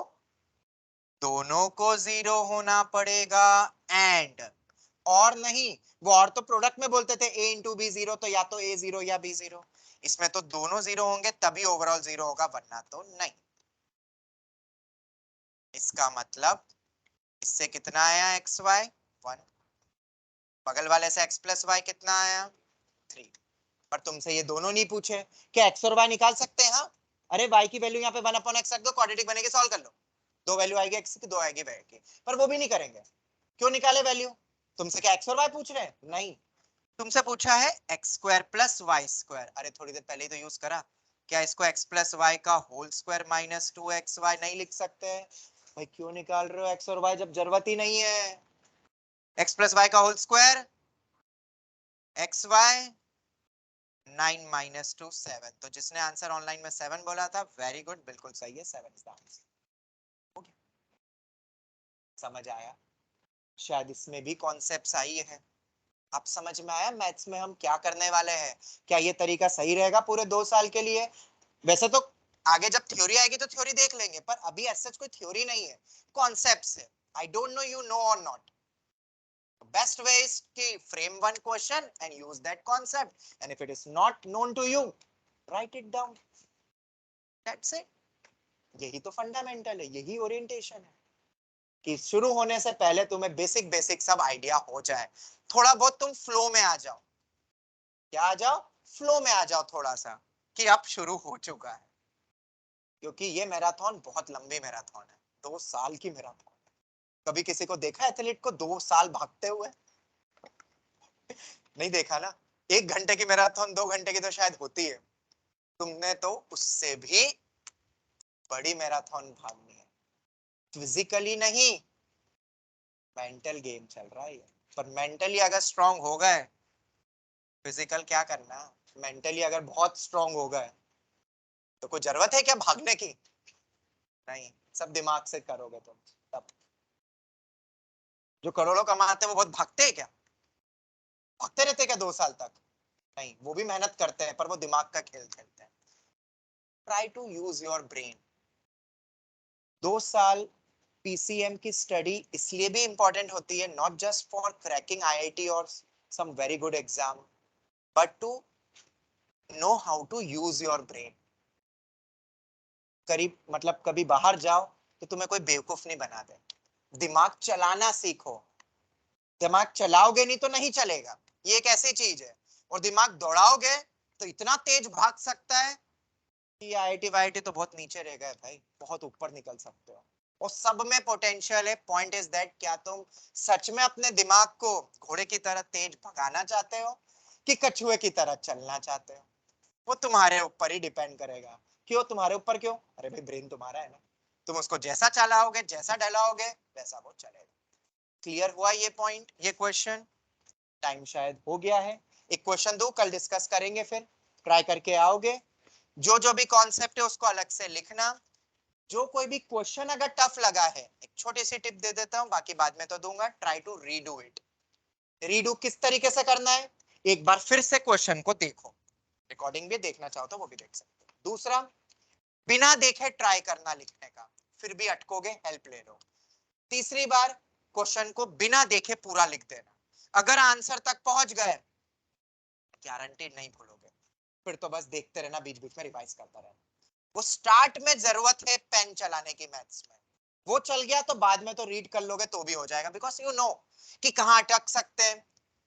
दोनों को 0 होना पड़ेगा, एंड और नहीं, वो और तो प्रोडक्ट में बोलते थे a × b 0, तो या तो a 0 या b 0, इसमें तो दोनों 0 होंगे तभी ओवरऑल 0 होगा, वरना तो नहीं। इसका मतलब इससे कितना आया xy 1, बगल वाले से x + y कितना आया 3। पर तुमसे ये दोनों नहीं पूछे, क्या x और y निकाल सकते हैं? हाँ, अरे y की वैल्यू यहाँ पे 1/x रख दो, क्वाड्रेटिक बनेगी, सॉल्व कर लो, दो वैल्यू आएगी x की, दो आएगी y की। पर वो भी नहीं करेंगे, क्यों निकाले वैल्यू? तुमसे क्या x और y पूछ रहे हैं? नहीं, तुमसे पूछा है x² + y²। अरे थोड़ी देर पहले ही तो यूज करा, क्या इसको x + y का होल स्क्वायर -2xy नहीं लिख सकते? भाई क्यों निकाल रहे हो x और y जब जरूरत ही नहीं है? x + y का होल स्क्वायर xy 9 - 2 7, तो जिसने आंसर ऑनलाइन में 7 बोला था, वेरी गुड, बिल्कुल सही है, 7 इज द आंसर। समझ आया? शायद इसमें भी कॉन्सेप्ट्स आई है, अब समझ में आया मैथ्स में हम क्या करने वाले हैं। क्या ये तरीका सही रहेगा पूरे 2 साल के लिए? वैसे तो आगे जब थ्योरी आएगी तो थ्योरी देख लेंगे, पर अभी ऐसा कोई थ्योरी नहीं है, कॉन्सेप्ट्स है। I don't know you know और not, best way is to frame one question and use that concept, and if it is not known to you, write it down, that's it। यही तो फंडामेंटल है, यही ओरिएंटेशन है कि शुरू होने से पहले तुम्हें बेसिक बेसिक सब आइडिया हो जाए, थोड़ा बहुत तुम फ्लो में आ जाओ। क्या आ जाओ? फ्लो में आ जाओ थोड़ा सा, कि अब शुरू हो चुका है, क्योंकि ये मैराथन बहुत लंबी मैराथन है, 2 साल की मैराथन। कभी किसी को देखा एथलीट को 2 साल भागते हुए? नहीं देखा ना। 1 घंटे की मैराथन, 2 घंटे की तो शायद होती है, तुमने तो उससे भी बड़ी मैराथन भागनी है, फिजिकली नहीं, मेंटल गेम चल रहा है। पर मेंटली अगर स्ट्रांग हो गए, फिजिकल क्या करना, मेंटली अगर बहुत स्ट्रांग हो गए तो कोई जरूरत है क्या भागने की? नहीं, सब दिमाग से करोगे तुम तब। जो करोड़ों कमाते हैं वो बहुत भागते हैं क्या? भागते रहते क्या 2 साल तक? नहीं, वो भी मेहनत करते हैं, पर वो दिमाग का खेल खेलते हैं। Try to use your brain. 2 साल पीसीएम की स्टडी इसलिए भी इंपॉर्टेंट होती है, not just for cracking IIT और some very good exam, but to know how to use your brain. करीब मतलब कभी बाहर जाओ तो तुम्हें कोई बेवकूफ नहीं बना दे, दिमाग चलाना सीखो। दिमाग चलाओगे नहीं तो नहीं चलेगा, ये एक ऐसी चीज है। और दिमाग दौड़ाओगे तो इतना तेज भाग सकता है कि आईआईटी वाईआईटी तो बहुत नीचे रह गए भाई, बहुत ऊपर निकल सकते हो। और सब में पोटेंशियल है। पॉइंट इज दैट, क्या तुम सच में अपने दिमाग को घोड़े की तरह तेज भगाना चाहते हो कि कछुए की तरह चलना चाहते हो? वो तुम्हारे ऊपर ही डिपेंड करेगा। क्यों तुम्हारे ऊपर? क्यों? अरे भाई ब्रेन तुम्हारा है ना, तुम उसको जैसा चलाओगे, जैसा डलाओगे, वैसा वो चलेगा। क्लियर हुआ ये पॉइंट, ये क्वेश्चन? टाइम शायद हो गया है। एक क्वेश्चन दो, कल डिस्कस करेंगे, फिर ट्राई करके आओगे। जो जो भी कॉन्सेप्ट है उसको अलग से लिखना। जो कोई भी क्वेश्चन अगर टफ लगा है, एक छोटी सी टिप दे देता हूं, बाकी बाद में तो दूंगा, try to redo it. Redo किस तरीके से करना है? एक बार फिर से क्वेश्चन को देखो, रिकॉर्डिंग भी देखना चाहो तो वो भी देख सकते हो। दूसरा, बिना देखे ट्राई करना लिखने का, फिर भी अटकोगे, हेल्प ले लो। तीसरी बार क्वेश्चन को बिना देखे पूरा लिख देना। अगर आंसर तक पहुंच गए, गारंटीड नहीं भूलोगे, फिर तो बस देखते रहना, बीच बीच में रिवाइज करता रहना। वो स्टार्ट में जरूरत है पेन चलाने की मैथ्स में, वो चल गया तो बाद में तो रीड कर लोगे तो भी हो जाएगा, बिकॉज यू नो कि कहाँ अटक सकते हैं,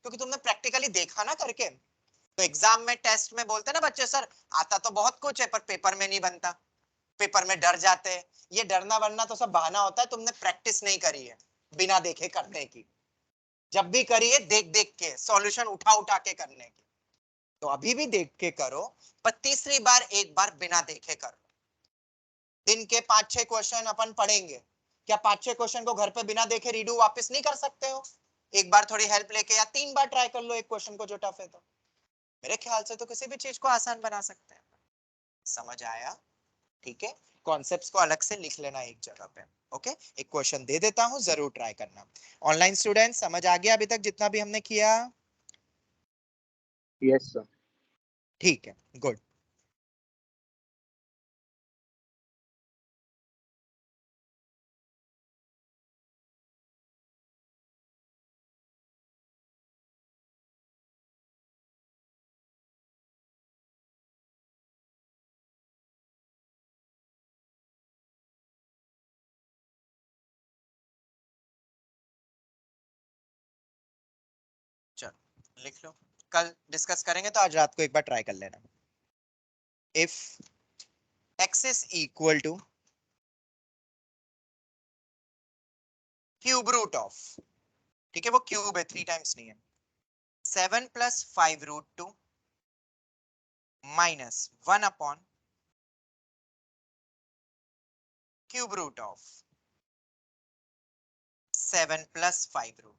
क्योंकि तुमने प्रैक्टिकली देखा ना करके। तो एग्जाम में, टेस्ट में बोलते ना बच्चे, सर आता तो बहुत कुछ है पर पेपर में नहीं बनता, पेपर में डर जाते हैं। ये डरना वरना तो सब बहाना होता है, तुमने प्रैक्टिस नहीं करी है बिना देखे करने की। जब भी करिए देख देख के, सॉल्यूशन उठा उठा के करने की। तो अभी भी देख के करो, पर तीसरी बार एक बार बिना देखे करो। दिन के 5-6 क्वेश्चन अपन पढ़ेंगे, क्या 5-6 क्वेश्चन को घर पे बिना देखे रीडू वापस नहीं कर सकते हो? एक बार थोड़ी हेल्प लेके, या 3 बार ट्राई कर लो एक क्वेश्चन को जो टफ है तो। मेरे ख्याल से तो किसी भी चीज को आसान बना सकते हैं। समझ आया? ठीक है, कॉन्सेप्ट्स को अलग से लिख लेना एक जगह पे। ओके, एक क्वेश्चन दे देता हूं, जरूर ट्राई करना। ऑनलाइन स्टूडेंट समझ आ गया अभी तक जितना भी हमने किया? Yes, sir. ठीक है, गुड। चलो लिख लो, कल डिस्कस करेंगे तो आज रात को एक बार ट्राई कर लेना। If x is equal to cube root of, ठीक है वो क्यूब है, 3 टाइम्स नहीं है, 7 + 5√2 minus 1 upon cube root of 7 + 5√2।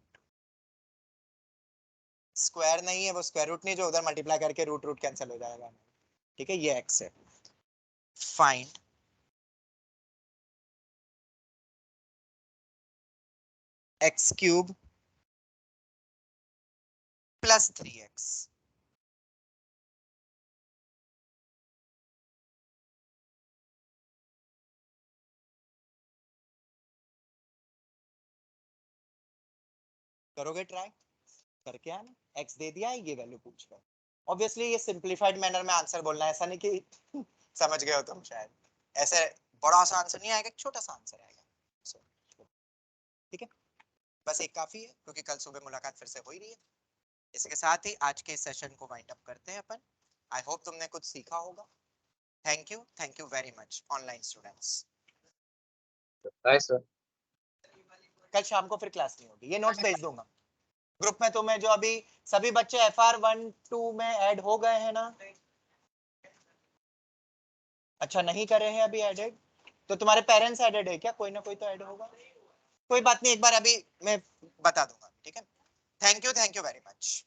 Square नहीं है वो, स्क्वायर रूट नहीं, जो उधर मल्टीप्लाई करके रूट रूट कैंसिल हो जाएगा। ठीक है, ये x है। Find x³ + 3x। करोगे ट्राई करके आना, x दे दिया है, ये वैल्यू पूछ कर। ऑब्वियसली ये सिंपलीफाइड मैनर में आंसर बोलना है, ऐसा नहीं कि समझ गए हो तुम शायद, ऐसे बड़ा सा आंसर नहीं आएगा, छोटा सा आंसर आएगा। ठीक है, बस एक काफी है, क्योंकि कल सुबह मुलाकात फिर से हो ही रही है। इसके साथ ही आज के सेशन को वाइंड अप करते हैं अपन। आई होप तुमने कुछ सीखा होगा। Thank you very much online students. Bye, sir. कल शाम को फिर क्लास नहीं होगी, ये नोट्स भेज दूंगा ग्रुप में तुम्हें। जो अभी सभी बच्चे FR1-2 में ऐड हो गए हैं ना? अच्छा, नहीं करे हैं अभी एडेड? तो तुम्हारे पेरेंट्स एडेड है क्या? कोई ना कोई तो ऐड होगा। कोई बात नहीं, एक बार अभी मैं बता दूंगा। ठीक है, थैंक यू वेरी मच।